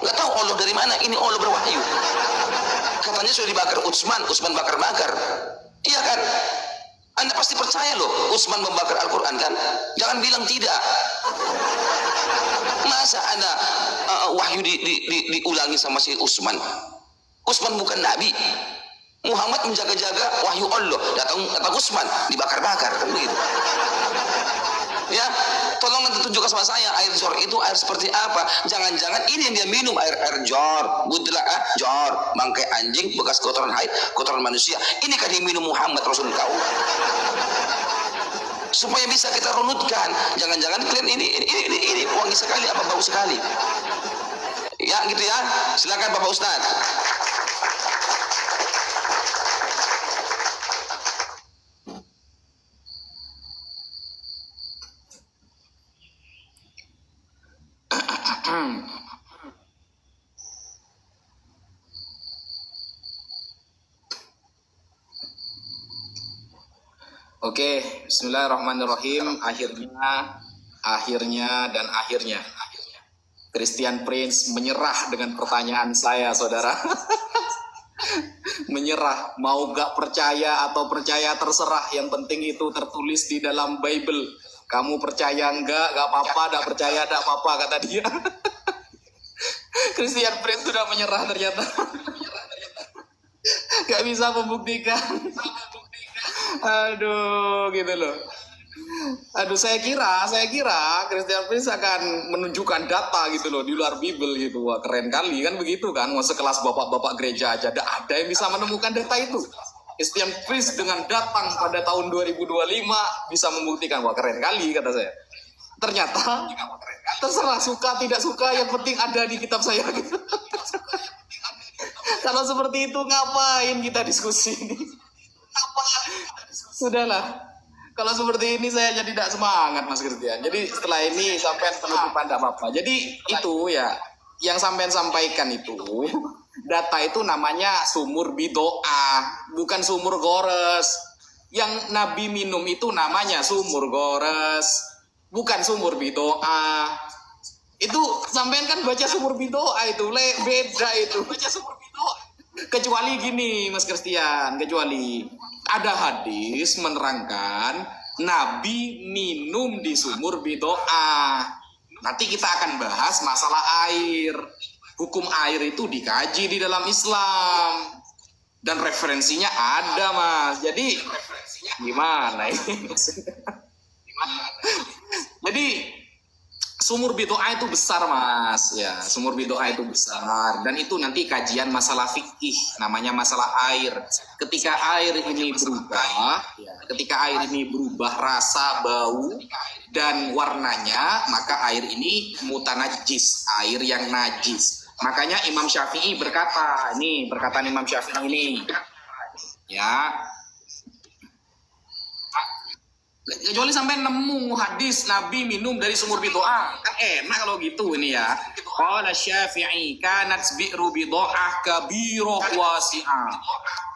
[SPEAKER 1] Nggak tahu Allah dari mana, ini Allah berwahyu. Katanya sudah dibakar Utsman bakar-bakar. Iya kan? Anda pasti percaya loh, Utsman membakar Al-Quran kan? Jangan bilang tidak. Masa ada wahyu diulangi sama si Utsman? Utsman bukan nabi. Muhammad menjaga-jaga wahyu Allah. Datang Utsman dibakar-bakar kan begitu. Ya, tolong nanti tunjukkan sama saya air jor itu air seperti apa. Jangan-jangan ini yang dia minum, air jor, budlah jor, bangkai anjing, bekas kotoran haid, kotoran manusia. Ini kan yang minum Muhammad Rasul kau. Supaya bisa kita runutkan. Jangan-jangan kalian ini wangi sekali apa bau sekali. Ya gitu ya. Silakan Bapak Ustadz.
[SPEAKER 2] Oke, bismillahirrahmanirrahim. Akhirnya Christian Prince menyerah dengan pertanyaan saya, saudara. Menyerah, mau gak percaya atau percaya terserah. Yang penting itu tertulis di dalam Bible. Kamu percaya enggak, gak apa-apa, gak percaya gak apa-apa, kata dia. Christian Prince sudah menyerah ternyata. Gak bisa membuktikan. Aduh, gitu loh. Aduh, saya kira Christian Prince akan menunjukkan data gitu loh di luar Bible gitu. Wah, keren kali kan begitu kan. Wah, sekelas bapak-bapak gereja aja ada yang bisa menemukan data itu. Christian Prince dengan datang pada tahun 2025 bisa membuktikan. Wah, keren kali kata saya. Ternyata terserah suka tidak suka, yang penting ada di kitab saya gitu. Kalau seperti itu ngapain kita diskusi ini? Sudahlah. Kalau seperti ini saya jadi tidak semangat Mas Christian. Jadi setelah ini sampean penutupan tidak apa-apa. Jadi itu ya yang sampean sampaikan itu data itu namanya sumur bidoa, bukan sumur gores. Yang Nabi minum itu namanya sumur gores, bukan sumur bidoa. Itu sampean kan baca sumur bidoa itu beda itu. Baca sumur bidoa. Kecuali gini Mas Christian, kecuali ada hadis menerangkan Nabi minum di sumur bidoa. Nanti kita akan bahas masalah air. Hukum air itu dikaji di dalam Islam. Dan referensinya ada Mas. Jadi gimana ini? Jadi Sumur bidoa itu besar, Mas. Ya, sumur bidoa itu besar. Dan itu nanti kajian masalah fikih, namanya masalah air. Ketika air ini berubah, ketika air ini berubah rasa, bau, dan warnanya, maka air ini mutanajis, air yang najis. Makanya Imam Syafi'i berkata, ini perkataan Imam Syafi'i ini, ya, kecuali sampai nemu hadis Nabi minum dari sumur bidoa, kan enak kalau gitu ini ya. Qala Syafi'i kanat bi'ru bidoah kabirah wasi'ah.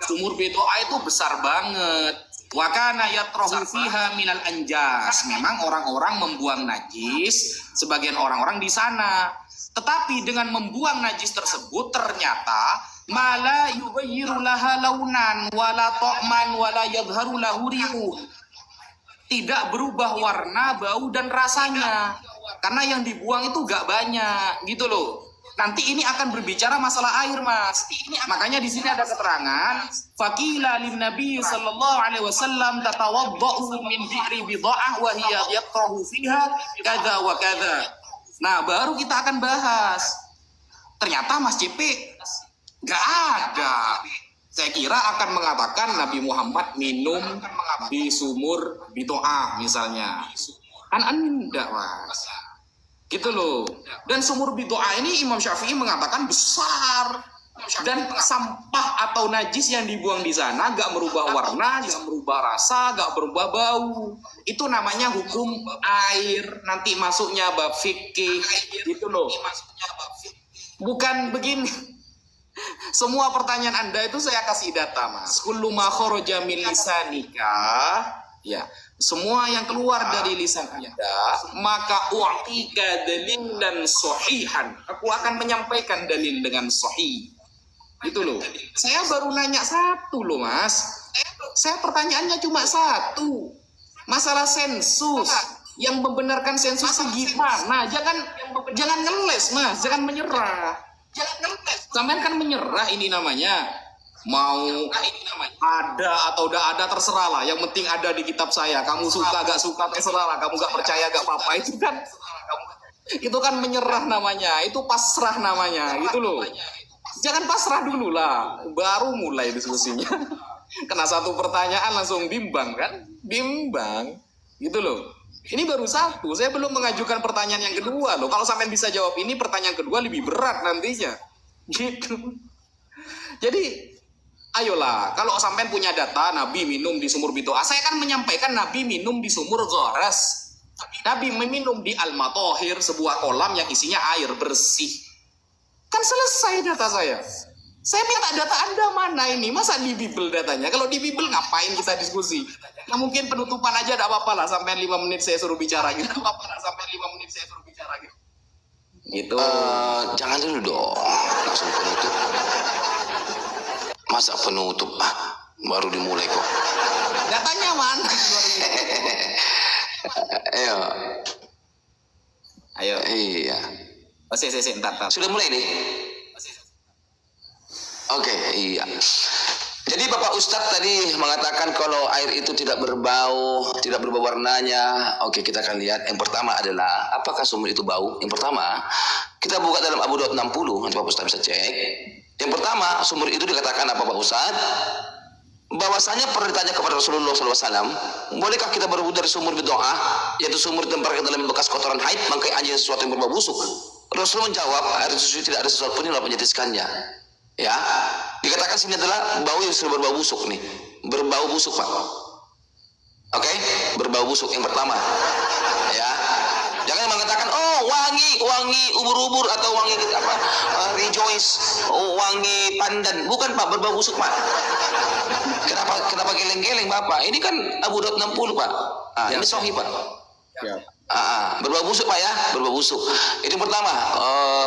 [SPEAKER 2] Sumur bidoa itu besar banget. Wa kana yatrahu fiha minal anjas. Memang orang-orang membuang najis, sebagian orang-orang di sana. Tetapi dengan membuang najis tersebut ternyata mala yughayyiru laha launan wala ta'man wala yadhharu lahu rihun. Tidak berubah warna, bau, dan rasanya. Karena yang dibuang itu gak banyak, gitu loh. Nanti ini akan berbicara masalah air, Mas. Makanya di sini ada keterangan, faqila lin Nabi sallallahu alaihi wasallam tatawaddau min bi'ri bid'ah wa hiya yatrahu fiha kadza wa kadza. Nah, baru kita akan bahas. Ternyata Mas CP gak ada. Saya kira akan mengatakan Nabi Muhammad minum di sumur bidoa misalnya. Kan enggak, Mas. Gitu loh. Dan sumur bidoa ini Imam Syafi'i mengatakan besar. Dan sampah atau najis yang dibuang di sana gak merubah warna, gak merubah rasa, gak berubah bau. Itu namanya hukum air. Nanti masuknya bab fikih. Gitu loh. Bukan begini. Semua pertanyaan Anda itu saya kasih data, Mas. Kullu ma kharaja min lisanika, ya, semua yang keluar dari lisan Anda, maka u'tika dalilan sahihan. Aku akan menyampaikan dalil dengan sahih. Gitu loh. Saya baru nanya satu loh, Mas. Saya pertanyaannya cuma satu. Masalah sensus. Yang membenarkan sensus itu gimana? Jangan ngeles, Mas. Jangan menyerah. Sampean kan menyerah ini namanya. Mau ada atau udah ada terserah lah. Yang penting ada di kitab saya. Kamu suka gak suka terserah lah. Kamu gak percaya gak apa-apa. Itu kan menyerah namanya. Itu pasrah namanya. Gitu loh. Jangan pasrah dulu lah. Baru mulai diskusinya. Kena satu pertanyaan langsung bimbang kan? Bimbang. Gitu loh. Ini baru satu, saya belum mengajukan pertanyaan yang kedua loh. Kalau sampean bisa jawab ini, pertanyaan kedua lebih berat nantinya. Gitu. Jadi, ayolah, kalau sampean punya data Nabi minum di sumur bidoa, saya akan menyampaikan Nabi minum di sumur gharas. Nabi meminum di al-matohir, sebuah kolam yang isinya air bersih. Kan selesai data saya. Saya minta data Anda mana ini? Masa di Bible datanya? Kalau di Bible ngapain kita diskusi? Nah, mungkin penutupan aja tidak apa-apa lah. Sampai 5 menit saya suruh bicara gitu. Gitu.
[SPEAKER 1] Jangan dulu dong. Langsung penutup. Masa penutup? Baru dimulai kok.
[SPEAKER 2] Datanya mana? Ayo.
[SPEAKER 1] Iya.
[SPEAKER 2] Entar.
[SPEAKER 1] Sudah mulai nih? Oke, iya. Jadi Bapak Ustadz tadi mengatakan kalau air itu tidak berbau, tidak berubah warnanya. Oke, kita akan lihat. Yang pertama adalah apakah sumur itu bau? Yang pertama, kita buka dalam Abu Daud 60, nanti Bapak Ustadz bisa cek. Yang pertama, sumur itu dikatakan apa Bapak Ustadz? Bahwasanya pernah ditanya kepada Rasulullah SAW, bolehkah kita berwudu dari sumur bidoa, yaitu sumur tempat dalam bekas kotoran haid, maka anjing sesuatu yang berbau busuk? Rasul menjawab, air suci tidak ada sesuatu pun yang dapat menjetiskannya. Ya, dikatakan sini adalah bau yang sudah berbau busuk nih, berbau busuk Pak. Oke, berbau busuk yang pertama. Ya, jangan mengatakan oh wangi ubur-ubur atau wangi apa rejoice, wangi pandan, bukan Pak, berbau busuk Pak. Kenapa geleng-geleng Bapak? Ini kan Abu Daud 60 Pak. Ini sahih Pak. Ya. Berbau busuk Pak ya, berbau busuk. Itu pertama,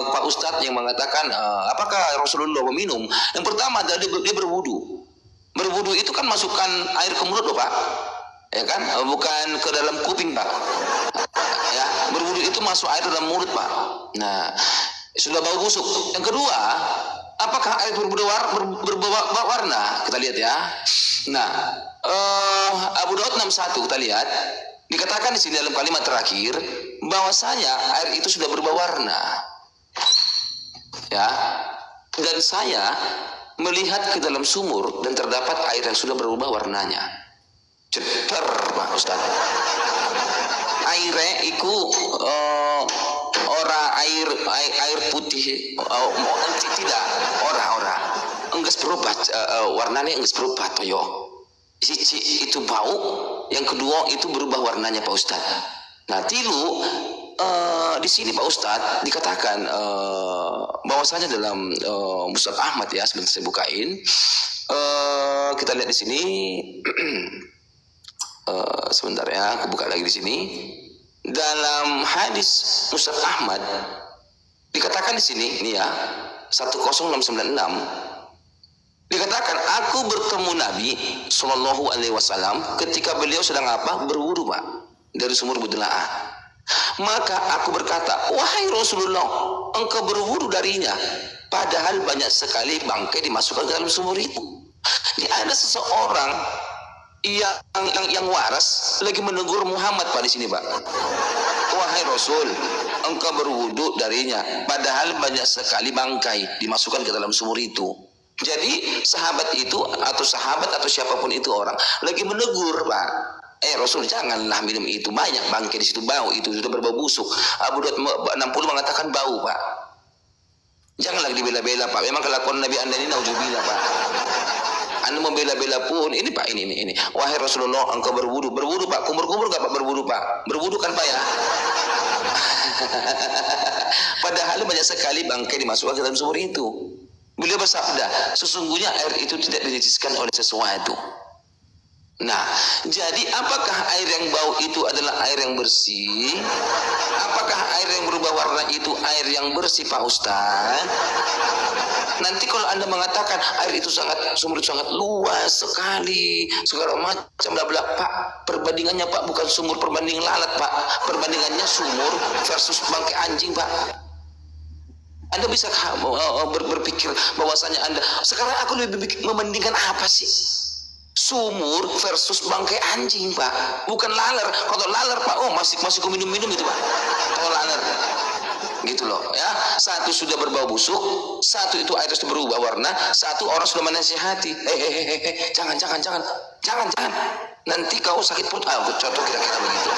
[SPEAKER 1] Pak Ustadz yang mengatakan apakah Rasulullah meminum? Yang pertama adalah dia berwudu. Berwudu itu kan masukkan air ke mulut loh Pak, ya kan? Bukan ke dalam kuping Pak. Ya, berwudu itu masuk air dalam mulut Pak. Nah, sudah bau busuk. Yang kedua, apakah air berbau warna? Kita lihat ya. Nah, Abu Daud 61 kita lihat. Dikatakan di sini dalam kalimat terakhir bahwasanya air itu sudah berubah warna. Ya. Dan saya melihat ke dalam sumur dan terdapat air yang sudah berubah warnanya. Ceter, Pak Ustaz. Airnya iku ora air putih, tidak, ora. Enggeus berubah warnanya, enggeus berubah toyo. Siji itu bau, yang kedua itu berubah warnanya Pak Ustaz. Nah, tilu di sini Pak Ustaz dikatakan bahwasanya dalam Musnad Ahmad ya, sebentar saya bukain. Kita lihat di sini. Sebentar ya, aku buka lagi di sini. Dalam hadis Musnad Ahmad dikatakan di sini, ini ya, 10696. Dikatakan, aku bertemu Nabi Shallallahu Alaihi Wasallam ketika beliau sedang apa? Berwudu, Pak, dari sumur Budla'ah. Maka aku berkata, wahai Rasulullah, engkau berwudu darinya, padahal banyak sekali bangkai dimasukkan ke dalam sumur itu. Ini ada seseorang yang waras lagi menegur Muhammad Pak di sini, Pak. Wahai Rasul, engkau berwudu darinya, padahal banyak sekali bangkai dimasukkan ke dalam sumur itu. Jadi sahabat itu atau sahabat atau siapapun itu orang lagi menegur, Pak. Rasul, janganlah minum itu, banyak bangkai di situ, bau itu sudah berbau busuk. Abu Daud 60 mengatakan bau, Pak. Janganlah dibela-bela, Pak. Memang kelakuan Nabi Anda ini nauzubillah, Pak. Anda membela-bela pun ini, Pak, ini. Wahai Rasulullah, engkau berwudu Pak. Kumur-kumur enggak Pak berwudu, Pak? Berwudu kan, Pak ya? Padahal banyak sekali bangkai dimasukkan ke dalam sumur itu. Beliau bersabda, sesungguhnya air itu tidak dinajiskan oleh sesuatu. Nah, jadi apakah air yang bau itu adalah air yang bersih? Apakah air yang berubah warna itu air yang bersih, Pak Ustaz? Nanti kalau Anda mengatakan air itu sumur itu sangat luas sekali, segala macam bla bla, Pak, perbandingannya, Pak, bukan sumur perbanding lalat, Pak. Perbandingannya sumur versus bangkai anjing, Pak. Anda bisa berpikir bahwasanya Anda sekarang aku lebih membandingkan apa sih? Sumur versus bangkai anjing, Pak. Bukan laler. Kalau laler, Pak, masih minum itu, Pak. Kalau laler, gitu loh ya. Satu sudah berbau busuk, satu itu air sudah berubah warna, satu orang sudah menasihati, jangan. Nanti kau sakit perut. Contoh kira-kira begitu.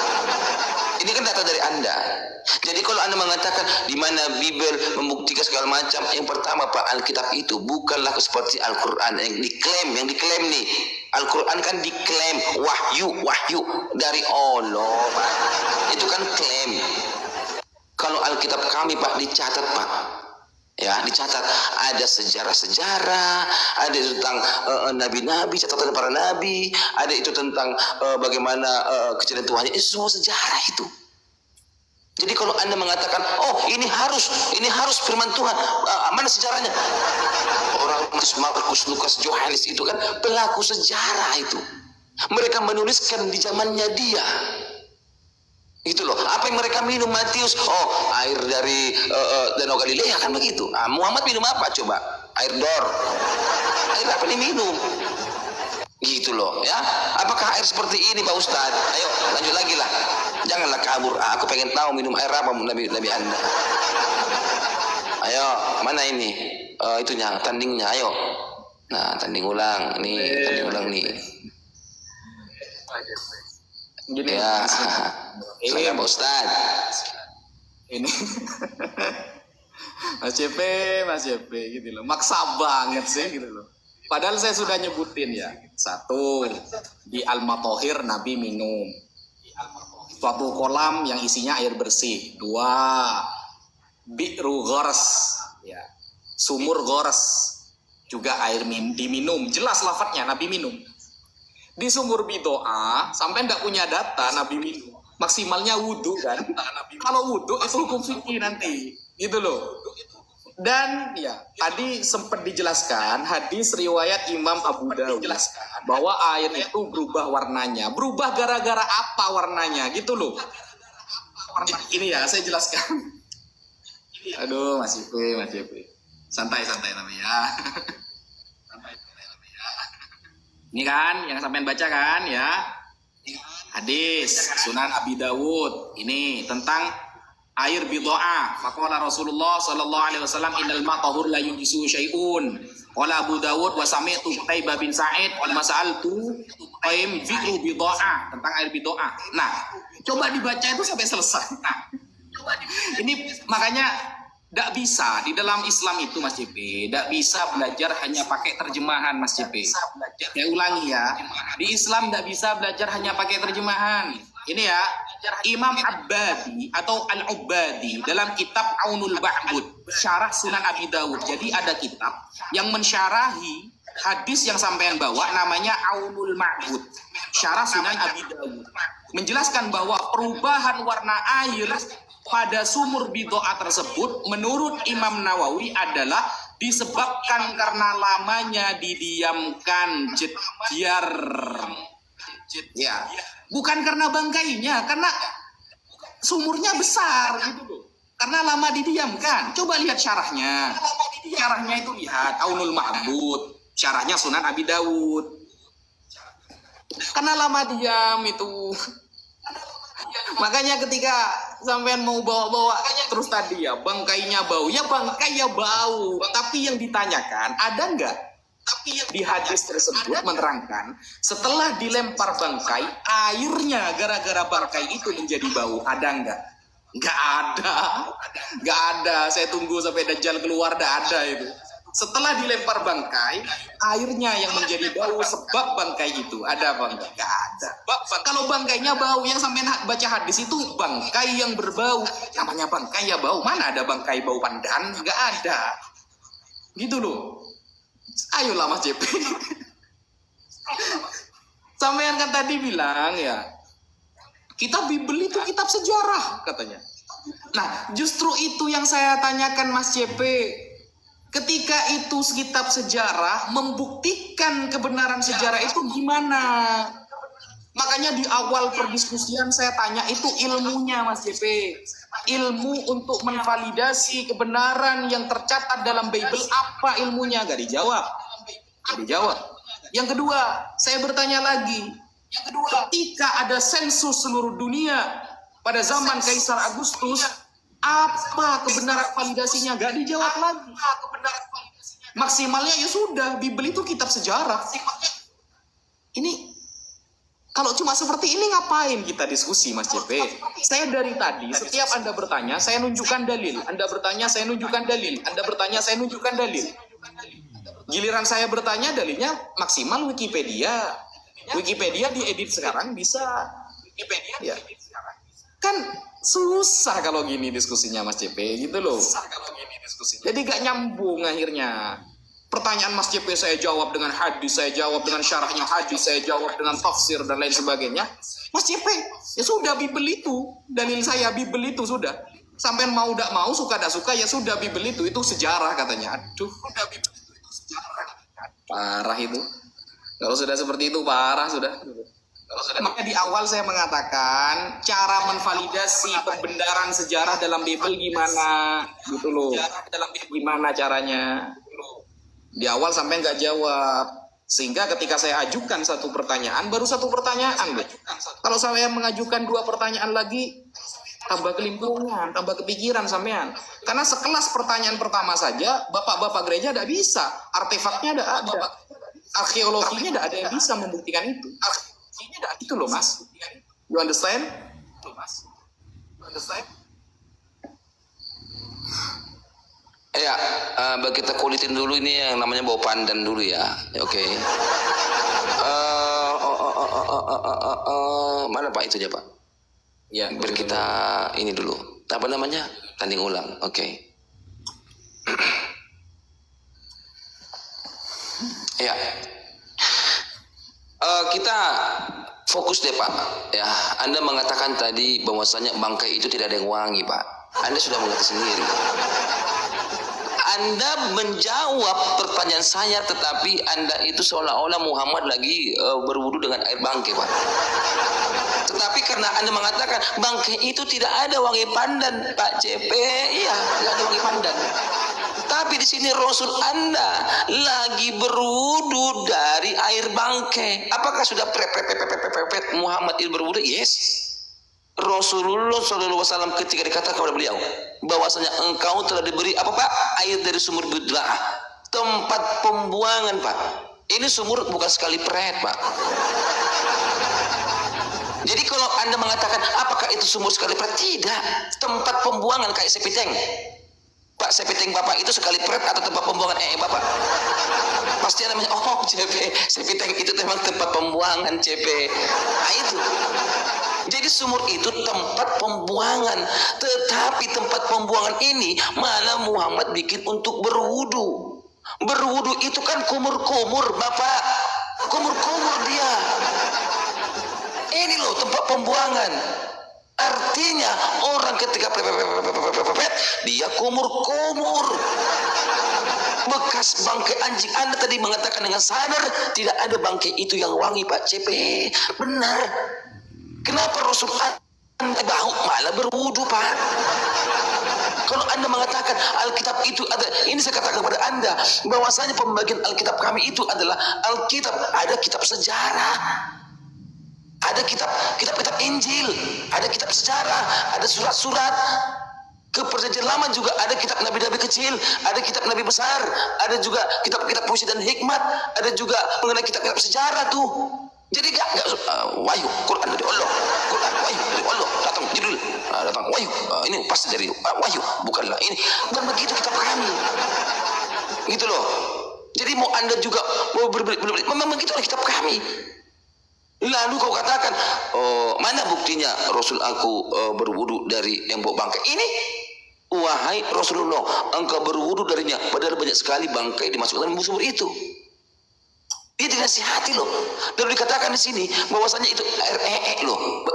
[SPEAKER 1] Ini kan data dari Anda. Jadi kalau Anda mengatakan di mana Bible membuktikan segala macam, yang pertama, Pak, Alkitab itu bukanlah seperti Al-Quran yang diklaim nih. Al-Quran kan diklaim wahyu dari Allah, Pak. Itu kan klaim. Kalau Alkitab kami, Pak, dicatat, Pak. Ya, dicatat ada sejarah-sejarah, ada tentang nabi-nabi, catatan para nabi, ada itu tentang bagaimana kejadian Tuhan. Itu semua sejarah itu. Jadi kalau Anda mengatakan, ini harus firman Tuhan, mana sejarahnya? Orang Markus, Lukas, Yohanes itu kan pelaku sejarah itu. Mereka menuliskan di zamannya dia. Gitu loh. Apa yang mereka minum, Matius? Air dari Danau Galilea, kan begitu. Muhammad minum apa coba? Air Dor. Air apa nih minum? Gitu loh ya. Apakah air seperti ini, Pak Ustadz? Ayo lanjut lagi lah. Janganlah kabur. Aku pengen tahu minum air apa Nabi Anda. Ayo, mana ini? Itunya, tandingnya, ayo. Nah, tanding ulang nih. Gini, ya, saya Pak Ustad.
[SPEAKER 2] Ini Mas CP gitu loh. Maksa banget sih gitu loh. Padahal saya sudah nyebutin ya. 1, di Al-Matohir Nabi minum suatu kolam yang isinya air bersih. 2, Bi'ru Ghors, ya, sumur Ghors, juga air diminum. Jelas lafadznya Nabi minum. Di sumur Bidoa sampai nggak punya data Nabi minum, maksimalnya wudhu kan. Kalau wudhu itu hukum fikih nanti, gitu loh. Dan ya tadi sempat dijelaskan hadis riwayat Imam Abu Dawud bahwa air itu berubah warnanya. Berubah gara-gara apa warnanya, gitu loh. Ini ya saya jelaskan. Aduh, Mas Ipe. Santai tapi ya. Ini kan yang sampean baca kan ya. Hadis Sunan Abi Dawud ini tentang air bidoa. Faqala Rasulullah sallallahu alaihi wasallam innal matahur la yunjisu syai'un. Qala Abu Dawud wa sami'tu Qutaibah bin Sa'id wa sa'altu qaim fikru bidoa, tentang air bidoa. Nah, coba dibaca itu sampai selesai. Nah, ini makanya tidak bisa di dalam Islam itu Mas JP, tidak bisa belajar hanya pakai terjemahan Mas JP. Saya ulangi ya, di Islam tidak bisa belajar hanya pakai terjemahan. Ini ya, Imam Abbadi atau Al-Ubadi dalam kitab Aunul Ma'bud, syarah Sunan Abi Dawud. Jadi ada kitab yang mensyarahi hadis yang sampean bawa, namanya Aunul Ma'bud, syarah Sunan Abi Dawud. Menjelaskan bahwa perubahan warna air pada sumur bidoa tersebut menurut Imam Nawawi adalah disebabkan karena lamanya didiamkan jedjar. Ya, bukan karena bangkainya, karena sumurnya besar gitu loh. Karena lama didiamkan. Coba lihat syarahnya. Syarahnya itu lihat Aunul Ma'bud, syarahnya Sunan Abi Dawud. Karena lama diam itu. Makanya ketika sampean mau bawa-bawa terus tadi ya bangkainya bau, ya bangkai ya bau. Tapi yang ditanyakan ada nggak? Tapi yang di hadis tersebut menerangkan setelah dilempar bangkai, airnya gara-gara bangkai itu menjadi bau. Ada nggak? Nggak ada. Nggak ada. Saya tunggu sampai Dajjal keluar, nggak ada itu. Setelah dilempar bangkai, airnya yang menjadi bau sebab bangkai itu. Ada apa enggak? Nggak ada. Kalau bangkainya bau, yang sampai baca hadis itu bangkai yang berbau. Namanya bangkai ya bau. Mana ada bangkai bau pandan? Nggak ada. Gitu loh. Ayolah Mas JP. Sampean kan tadi bilang ya, kitab Bible itu kitab sejarah katanya. Nah, justru itu yang saya tanyakan Mas JP. Ketika itu kitab sejarah, membuktikan kebenaran sejarah itu gimana? Makanya di awal perdiskusian saya tanya itu ilmunya Mas JP. Ilmu untuk menvalidasi kebenaran yang tercatat dalam Bible, apa ilmunya? Gak dijawab. Gak dijawab. Yang kedua, saya bertanya lagi. Ketika ada sensus seluruh dunia pada zaman Kaisar Agustus, apa kebenaran validasinya? Gak dijawab lagi. Maksimalnya ya sudah, Bible itu kitab sejarah. Ini kalau cuma seperti ini ngapain kita diskusi Mas JP? Saya dari tadi setiap Anda bertanya saya nunjukkan dalil. Anda bertanya saya nunjukkan dalil. Anda bertanya saya nunjukkan dalil. Giliran saya bertanya dalilnya maksimal Wikipedia. Wikipedia diedit sekarang bisa. Ya. Kan susah kalau gini diskusinya Mas JP gitu loh. Jadi gak nyambung akhirnya. Pertanyaan Mas JP saya jawab dengan hadis, saya jawab dengan syarahnya hadis, saya jawab dengan tafsir dan lain sebagainya. Mas JP, ya sudah Bible itu, dalil saya Bible itu sudah. Sampai mau tidak mau, suka tidak suka, ya sudah Bible itu sejarah katanya. Aduh, udah Bible itu sejarah. Parah itu. Kalau sudah seperti itu parah sudah. Makanya di awal saya mengatakan cara menvalidasi pembenaran sejarah dalam Bible gimana, gitu loh. Gimana caranya? Di awal sampai nggak jawab, sehingga ketika saya ajukan satu pertanyaan, baru satu pertanyaan. Kalau saya mengajukan dua pertanyaan lagi, tambah kelimpungan, tambah kepikiran sampean. Karena sekelas pertanyaan pertama saja, bapak-bapak gereja tidak bisa, artefaknya tidak ada, arkeologinya tidak ada yang bisa membuktikan itu. Itu loh Mas, you understand?
[SPEAKER 1] Ya, kita kulitin dulu ini yang namanya bau pandan dulu ya. Oke. Mana Pak itunya Pak?
[SPEAKER 2] Ya,
[SPEAKER 1] biar kita ini dulu. Apa namanya? Tanding ulang. Oke. Ya. Kita fokus deh Pak. Ya, Anda mengatakan tadi bahwasanya bangkai itu tidak ada yang wangi Pak. Anda sudah mengerti sendiri. Anda menjawab pertanyaan saya, tetapi Anda itu seolah-olah Muhammad lagi berwudu dengan air bangkai, Pak. Tetapi karena Anda mengatakan bangkai itu tidak ada wangi pandan, Pak CP, iya, tidak ada wangi pandan. Tapi di sini Rasul Anda lagi berwudu dari air bangkai. Apakah sudah Muhammad itu berwudu? Yes. Rasulullah SAW ketika dikatakan kepada beliau bahwasanya engkau telah diberi apa Pak? Air dari sumur Budla'ah, tempat pembuangan Pak. Ini sumur bukan sekali pret Pak. Jadi kalau Anda mengatakan apakah itu sumur sekali pret? Tidak, tempat pembuangan kayak sepiteng. Pak, sepiteng Bapak itu sekali pret atau tempat pembuangan Bapak? Pasti namanya CP, sepiteng itu memang tempat pembuangan CP. Nah, itu. Jadi sumur itu tempat pembuangan, tetapi tempat pembuangan ini mana Muhammad bikin untuk berwudu. Berwudu itu kan kumur-kumur Bapak, kumur-kumur dia. Ini loh tempat pembuangan. Artinya orang ketika dia kumur-kumur. Bekas bangkai anjing. Anda tadi mengatakan dengan sadar tidak ada bangkai itu yang wangi Pak CP. Benar. Kenapa Rasul Anda bau malah berwudu Pak? Kalau Anda mengatakan Alkitab itu ada, ini saya katakan kepada Anda bahwasanya pembagian Alkitab kami itu adalah Alkitab, ada kitab sejarah, ada kitab Injil, ada kitab sejarah, ada surat-surat. Ke perjanjian lama juga ada kitab nabi-nabi kecil, ada kitab nabi besar, ada juga kitab-kitab puisi dan hikmat, ada juga mengenai kitab-kitab sejarah tuh. Jadi gak wahyu Quran dari Allah, Quran wahyu dari Allah, datang Jibril, datang wahyu, ini pasti dari wahyu, bukanlah ini. Bukan begitu kitab kami, gitu loh. Jadi mau Anda juga mau berbeli, memang begitu kitab kami. Lalu kau katakan, mana buktinya Rasul aku berwudu dari yang bawa bangkai ini? Wahai Rasulullah, engkau berwudu darinya, padahal banyak sekali bangkai dimasukkan dalam sumur itu. Dia dinasihati loh. Dan dikatakan di sini bahwasanya itu air loh,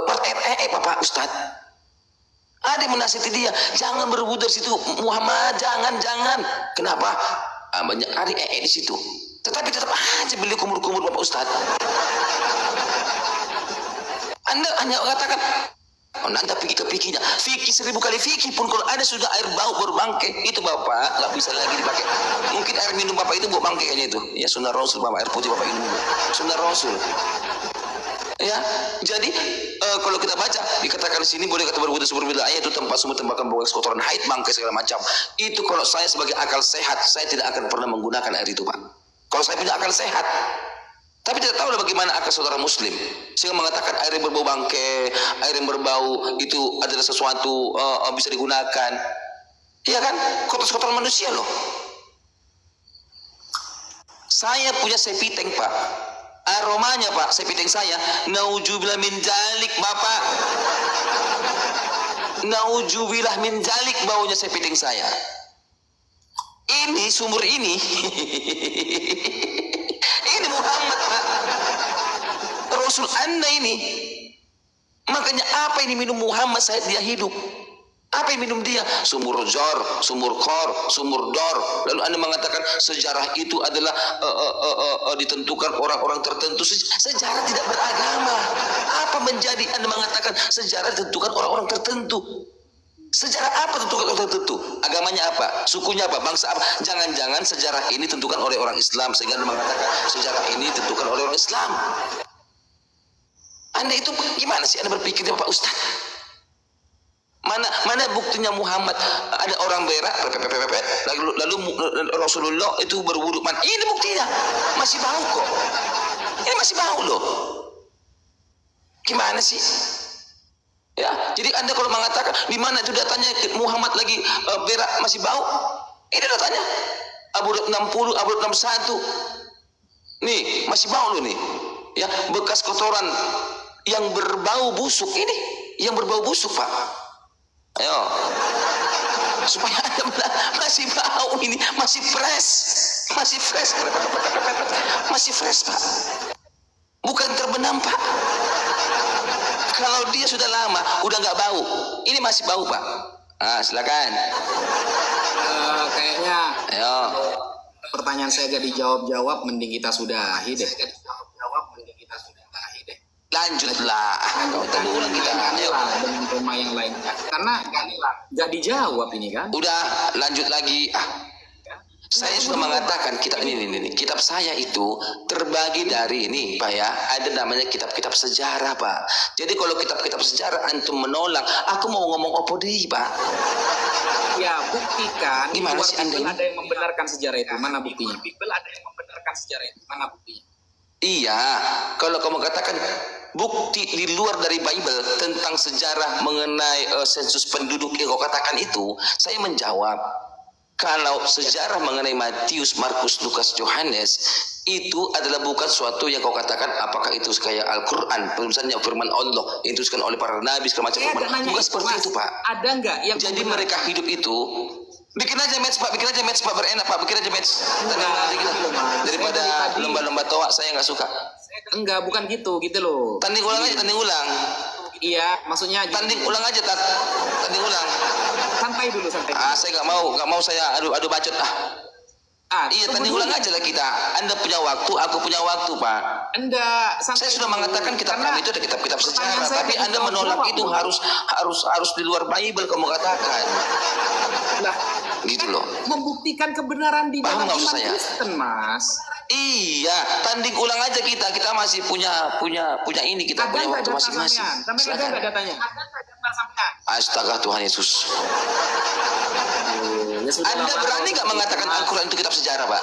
[SPEAKER 1] air Bapak Ustadz. Ada yang menasihati dia, jangan berwudu dari situ Muhammad, jangan. Kenapa? Banyak air di situ. Tetapi tetap aja beli kumur-kumur Bapak Ustadz. Anda hanya katakan, Anda pergi ke fikihnya, fikih 1000 kali fikih pun kalau ada sudah air bau berbangkai, itu Bapak nggak bisa lagi dipakai. Mungkin air minum Bapak itu bau bangkai kayaknya itu. Ya sunnah Rasul Bapak, air putih Bapak minum. Sunnah Rasul. Ya, jadi kalau kita baca dikatakan di sini boleh kata berwudu sumur Budla'ah itu tempat sumur tempat pembuangan kotoran haid, bangkai segala macam. Itu kalau saya sebagai akal sehat, saya tidak akan pernah menggunakan air itu Pak. Kalau saya punya akal sehat. Tapi tidak tahu bagaimana akal saudara muslim sehingga mengatakan air yang berbau bangkai, air yang berbau itu adalah sesuatu bisa digunakan. Iya kan? Kotor-kotoran manusia loh. Saya punya sepiteng Pak. Aromanya Pak, sepiteng saya naujubillah min jalik Bapak. Naujubillah min jalik baunya sepiteng saya. Ini sumur ini ini Muhammad Pak, Rasul Anda ini. Makanya apa ini minum Muhammad saat dia hidup? Apa yang minum dia? Sumur jor, sumur kor, sumur dor. Lalu Anda mengatakan sejarah itu adalah ditentukan orang-orang tertentu. Sejarah tidak beragama. Apa menjadi Anda mengatakan sejarah ditentukan orang-orang tertentu? Sejarah apa tentukan orang tertentu? Agamanya apa? Sukunya apa? Bangsa apa? Jangan-jangan sejarah ini tentukan oleh orang Islam sehingga Anda mengatakan sejarah ini tentukan oleh orang Islam. Anda itu gimana sih Anda berpikirnya Pak Ustaz? Mana buktinya Muhammad ada orang berak lalu Rasulullah itu berwudu? Ini buktinya masih bau kok. Ini masih bau loh. Gimana sih? Ya, jadi Anda kalau mengatakan di mana itu datanya Muhammad lagi berak masih bau? Ini datanya Abu Daud 60, Abu Daud 61. Nih, masih bau loh nih. Ya, bekas kotoran yang berbau busuk ini, yang berbau busuk, Pak. Ayo. Supaya Anda masih bau ini, masih fresh. Masih fresh. Masih fresh, Pak. Bukan terbenam, Pak. Kalau dia sudah lama, udah nggak bau. Ini masih bau, Pak. Ah, silakan.
[SPEAKER 2] Kayaknya
[SPEAKER 1] Ayo.
[SPEAKER 2] pertanyaan saya gak dijawab-jawab, mending kita sudahi deh.
[SPEAKER 1] Lanjutlah. Kau terulang kita. Ayo.
[SPEAKER 2] Dengan tema yang lainnya. Karena gak dijawab ini kan.
[SPEAKER 1] Udah, lanjut lagi. Saya sudah mengatakan kitab ini, kitab saya itu terbagi dari ini Pak ya, ada namanya kitab-kitab sejarah Pak. Jadi kalau kitab-kitab sejarah antum menolak, aku mau ngomong apa deh Pak?
[SPEAKER 2] Ya buktikan.
[SPEAKER 1] Gimana sih Anda ini?
[SPEAKER 2] Ada yang membenarkan sejarah itu, mana buktinya? Ada yang membenarkan sejarah itu, mana buktinya?
[SPEAKER 1] Iya, kalau kamu katakan bukti di luar dari Bible tentang sejarah mengenai sensus penduduk yang kau katakan itu, saya menjawab. Kalau sejarah mengenai Matius, Markus, Lukas, Yohanes itu adalah bukan suatu yang kau katakan apakah itu kayak Al-Quran, misalnya firman Allah yang dituliskan oleh para nabi segala macam. Bukan seperti itu Pak.
[SPEAKER 2] Ada nggak yang
[SPEAKER 1] jadi mereka hidup itu bikin aja match Pak, berenak Pak, bikin aja match. Daripada lomba-lomba toa saya nggak suka.
[SPEAKER 2] Enggak, bukan gitu loh.
[SPEAKER 1] Tanding ulang aja, tanding ulang.
[SPEAKER 2] Iya, maksudnya
[SPEAKER 1] tanding ulang aja, tanding ulang.
[SPEAKER 2] Santai dulu.
[SPEAKER 1] Saya nggak mau saya adu bacot iya, tanding ulang aja lah kita. Anda punya waktu, aku punya waktu Pak. Saya sudah mengatakan kitab kami itu ada kitab-kitab sejarah, tapi Anda menolak itu harus di luar Bible kamu katakan.
[SPEAKER 2] Nah,
[SPEAKER 1] gitu loh.
[SPEAKER 2] Membuktikan kebenaran di dalam iman Kristen, Mas.
[SPEAKER 1] Iya, tanding ulang aja kita masih punya ini, kita punya waktu masing-masing.
[SPEAKER 2] Sampai ada nggak datanya?
[SPEAKER 1] Astaga Tuhan Yesus. Anda berani nggak mengatakan Al-Quran itu kitab sejarah Pak?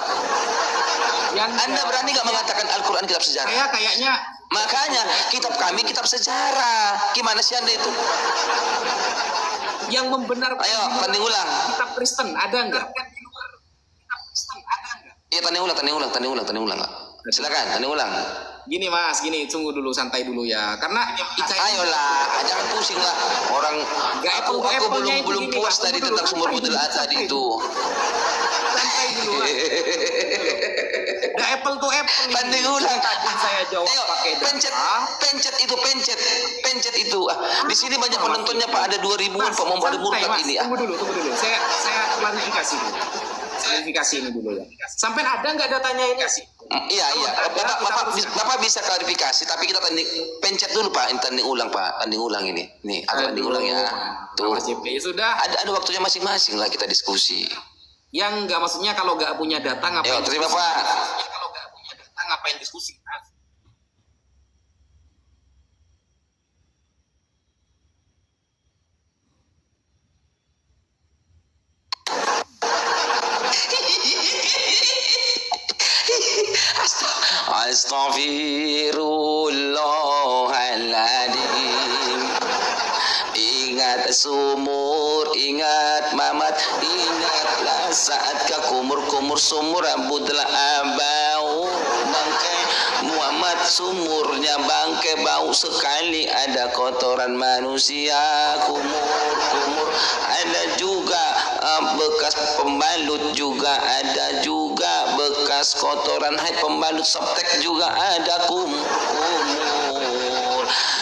[SPEAKER 1] Anda berani nggak mengatakan Al-Quran kitab sejarah?
[SPEAKER 2] Saya kayaknya.
[SPEAKER 1] Makanya kitab kami kitab sejarah. Gimana sih Anda itu?
[SPEAKER 2] Yang membenarkan.
[SPEAKER 1] Ayo, tanding ulang.
[SPEAKER 2] Kitab Kristen ada nggak?
[SPEAKER 1] Iya, tanding ulang. Silakan, tanding ulang.
[SPEAKER 2] Gini Mas, tunggu dulu, santai dulu ya. Karena
[SPEAKER 1] ayolah, jangan pusing lah. Orang aku belum puas tadi tentang sumber mudarat tadi itu.
[SPEAKER 2] Santai dulu. The apple to apple.
[SPEAKER 1] Tanding ulang.
[SPEAKER 2] Saya jawab pakai
[SPEAKER 1] pencet itu. Di sini banyak penontonnya Pak, ada 2000-an Pak, mau pada murtad ini.
[SPEAKER 2] Tunggu dulu. Saya klarifikasi dulu. Klarifikasi ini dulu ya. Sampai ada nggak datanya ini?
[SPEAKER 1] Iya. Bapak bisa klarifikasi, tapi kita pencet dulu Pak, tanding ulang Pak, tanding ulang ini. Nih, aku tanding ulang ya. Tuh.
[SPEAKER 2] Sudah.
[SPEAKER 1] Ada waktunya masing-masing lah kita diskusi.
[SPEAKER 2] Yang nggak, maksudnya kalau nggak punya data ngapain?
[SPEAKER 1] Terima Pak.
[SPEAKER 2] Kalau nggak punya data ngapain diskusi?
[SPEAKER 1] Astaghfirullahaladzim. Ingat sumur, ingat mamat, ingatlah saat ke kumur sumur rambutlah abau bangkai Muhammad, sumurnya bangkai bau sekali, ada kotoran manusia kumur ada juga bekas pembalut, juga ada juga bekas kotoran haid pembalut septek, juga ada kumur.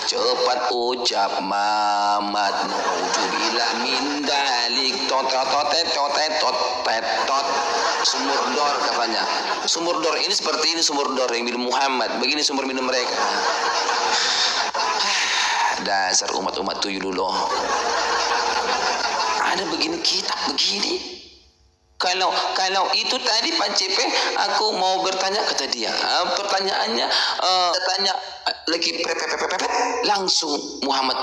[SPEAKER 1] Cepat ucap Mamat naujubillah min dalik tot sumur dor katanya. Sumur dor ini seperti ini, sumur dor yang minum Muhammad, begini sumur minum mereka. Dasar umat-umat tuyul dulu. Ada begini kitab begini. Kalau itu tadi Pak CP, aku mau bertanya, kata dia. Pertanyaannya tanya lagi langsung Muhammad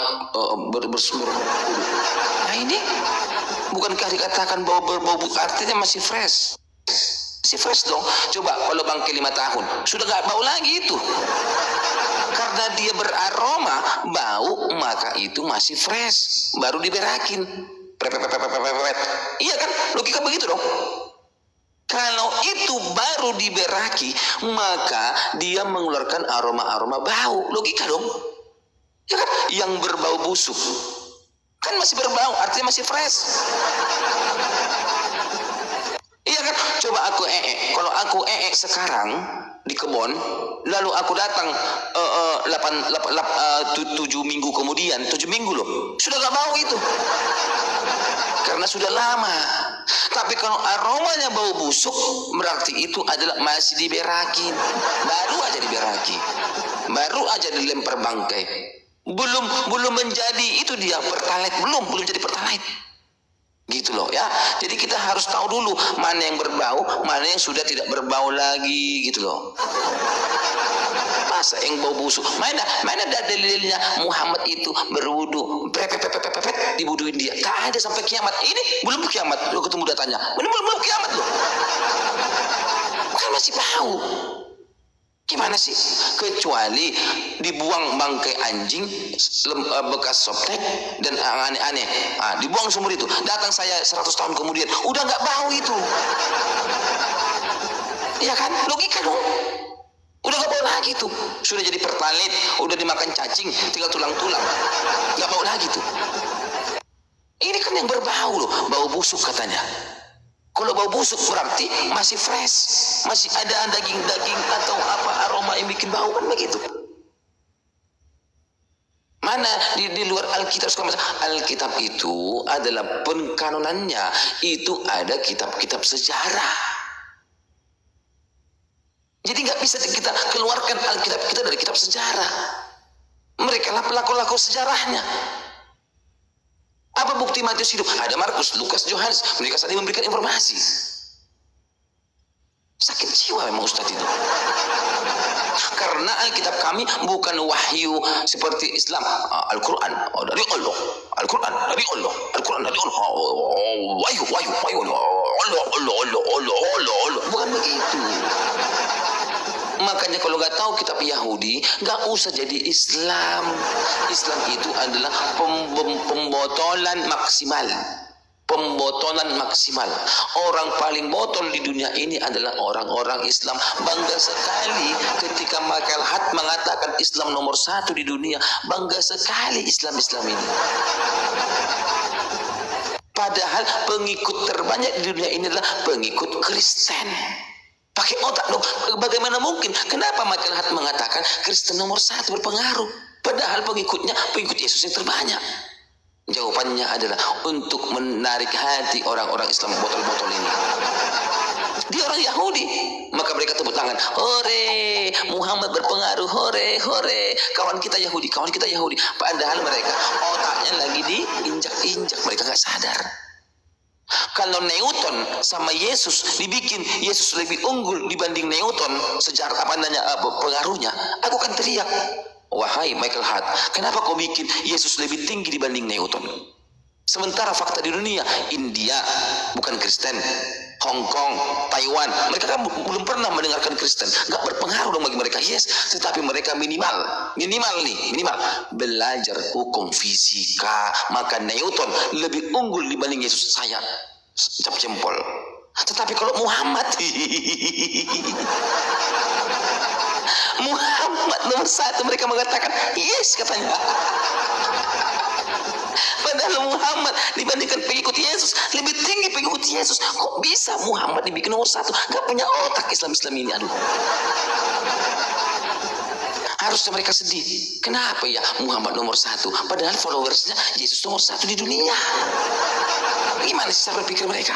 [SPEAKER 1] bersumber. Nah ini bukankah dikatakan bau artinya masih fresh? Masih fresh dong. Coba kalau bangkai 5 tahun sudah gak bau lagi itu. Karena dia beraroma bau, maka itu masih fresh, baru diberakin. Iya kan, logika begitu dong. Kalau itu baru diberaki, maka dia mengeluarkan aroma bau, logika dong. Ya kan, yang berbau busuk kan masih berbau, artinya masih fresh. Iya kan, coba aku kalau aku sekarang di kebun, lalu aku datang 7 minggu kemudian, 7 minggu loh, sudah gak bau itu. Karena sudah lama. Tapi kalau aromanya bau busuk, berarti itu adalah masih diberakin. Baru aja diberaki, baru aja dilempar bangkai. Belum menjadi itu dia pertalite, belum jadi pertalite. Gitu loh ya. Jadi kita harus tahu dulu mana yang berbau, mana yang sudah tidak berbau lagi gitu loh. Masa yang bau busuk? Mana ada dalilnya Muhammad itu berwudu, dibuduin dia? Tak ada sampai kiamat. Ini belum kiamat. Lo ketemu datanya. Belum kiamat loh. Kan masih bau. Gimana sih? Kecuali dibuang bangkai anjing, bekas softtek dan aneh-aneh. Dibuang sumur itu. Datang saya 100 tahun kemudian, udah nggak bau itu. Iya kan? Logika dong. Udah nggak bau lagi tuh. Sudah jadi pertalit, udah dimakan cacing, tinggal tulang-tulang. Nggak bau lagi tuh. Ini kan yang berbau loh, bau busuk katanya. Kalau bau busuk berarti masih fresh, masih ada daging-daging atau apa aroma yang bikin bau, kan begitu. Mana di luar Alkitab? Alkitab itu adalah penkanonannya, itu ada kitab-kitab sejarah. Jadi nggak bisa kita keluarkan Alkitab kita dari kitab sejarah. Mereka lah pelaku-pelaku sejarahnya. Apa bukti Matius hidup? Ada Markus, Lukas, Yohanes. Mereka saling memberikan informasi. Sakit jiwa memang Ustadz itu. Karena Alkitab kami bukan wahyu seperti Islam. Al-Quran dari Allah. Al-Quran dari Allah. Al-Quran dari Allah. Wahyu. Allah. Bukan begitu. Makanya kalau nggak tahu kitab Yahudi, nggak usah jadi Islam. Islam itu adalah pembotolan maksimal. Pembotolan maksimal. Orang paling botol di dunia ini adalah orang-orang Islam. Bangga sekali ketika Michael Hart mengatakan Islam nomor 1 di dunia. Bangga sekali Islam-Islam ini. Padahal pengikut terbanyak di dunia ini adalah pengikut Kristen. Pakai otak dong. Bagaimana mungkin? Kenapa Michael Hart mengatakan Kristen nomor 1 berpengaruh? Padahal pengikut Yesus yang terbanyak. Jawabannya adalah untuk menarik hati orang-orang Islam botol-botol ini. Dia orang Yahudi, maka mereka tepuk tangan. Hore, Muhammad berpengaruh. Hore. Kawan kita Yahudi. Padahal mereka otaknya lagi diinjak-injak. Mereka nggak sadar. Kalau Newton sama Yesus dibikin Yesus lebih unggul dibanding Newton sejarah pengaruhnya, aku kan teriak, wahai Michael Hart, kenapa kau bikin Yesus lebih tinggi dibanding Newton? Sementara fakta di dunia, India bukan Kristen, Hong Kong, Taiwan, mereka kan belum pernah mendengarkan Kristen, nggak berpengaruh dong bagi mereka. Yes, tetapi mereka minimal belajar hukum fisika. Maka Newton lebih unggul dibanding Yesus. Saya cap jempol. Tetapi kalau Muhammad nomor 1, mereka mengatakan yes katanya. Padahal Muhammad dibandingkan pengikut Yesus lebih tinggi pengikut Yesus. Kok bisa Muhammad dibikin nomor 1? Gak punya otak Islam ini. Aduh. Harusnya mereka sedih. Kenapa ya Muhammad nomor 1? Padahal followersnya Yesus nomor 1 di dunia. Gimana sih cara berpikir mereka?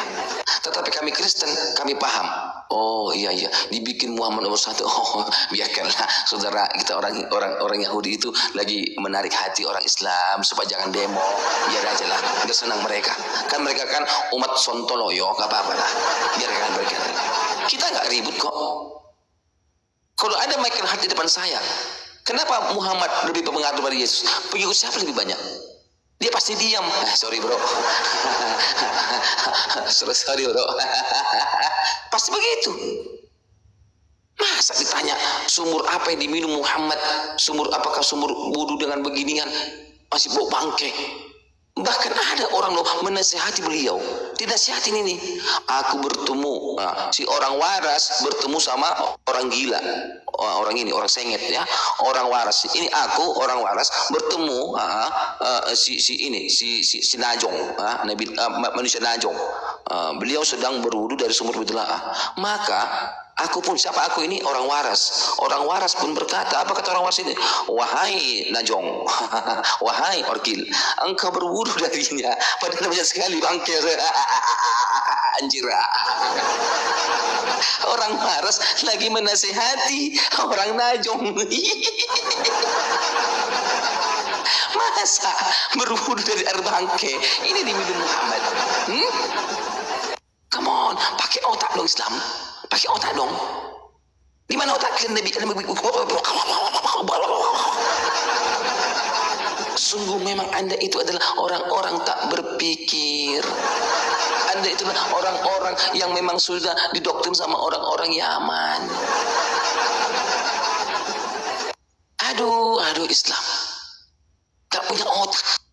[SPEAKER 1] Tetapi kami Kristen, kami paham. Oh iya, dibikin Muhammad nomor 1. Oh, biarkanlah saudara kita orang Yahudi itu lagi menarik hati orang Islam supaya jangan demo. Biar aja lah, udah senang mereka. Kan mereka kan umat sontoloyo, gak apa-apa lah. Biarkan mereka. Kita nggak ribut kok. Kalau ada Michael Hart di depan saya, kenapa Muhammad lebih berpengaruh dari Yesus? Pengikut siapa lebih banyak? Dia pasti diam. Sorry bro. Sorry bro. Pasti begitu. Masa ditanya sumur apa yang diminum Muhammad? Apakah sumur wudu dengan beginian? Masih bau bangke. Bahkan ada orang loh menasihati beliau. Dinasihatin ini. Aku bertemu, si orang waras bertemu sama orang gila. Orang sengit ya. Orang waras. Ini aku orang waras bertemu si Najong, manusia Najong. Beliau sedang berwudu dari sumur Bidullah. Maka aku pun, siapa aku ini? Orang waras. Orang waras pun berkata, apa kata orang waras ini? Wahai Najong, wahai Orkil, engkau berwudu darinya. Padahal banyak sekali bangkir. Anjir. Orang waras lagi menasihati orang Najong. Masa berwudu dari air bangke ini diminum Muhammad? Come on, pakai otak dong Islam. Pakai otak dong. Di mana otak Nabi? Sungguh memang Anda itu adalah orang-orang tak berpikir. Anda itu adalah orang-orang yang memang sudah didoktrin sama orang-orang Yaman. Aduh Islam. Tak punya otak.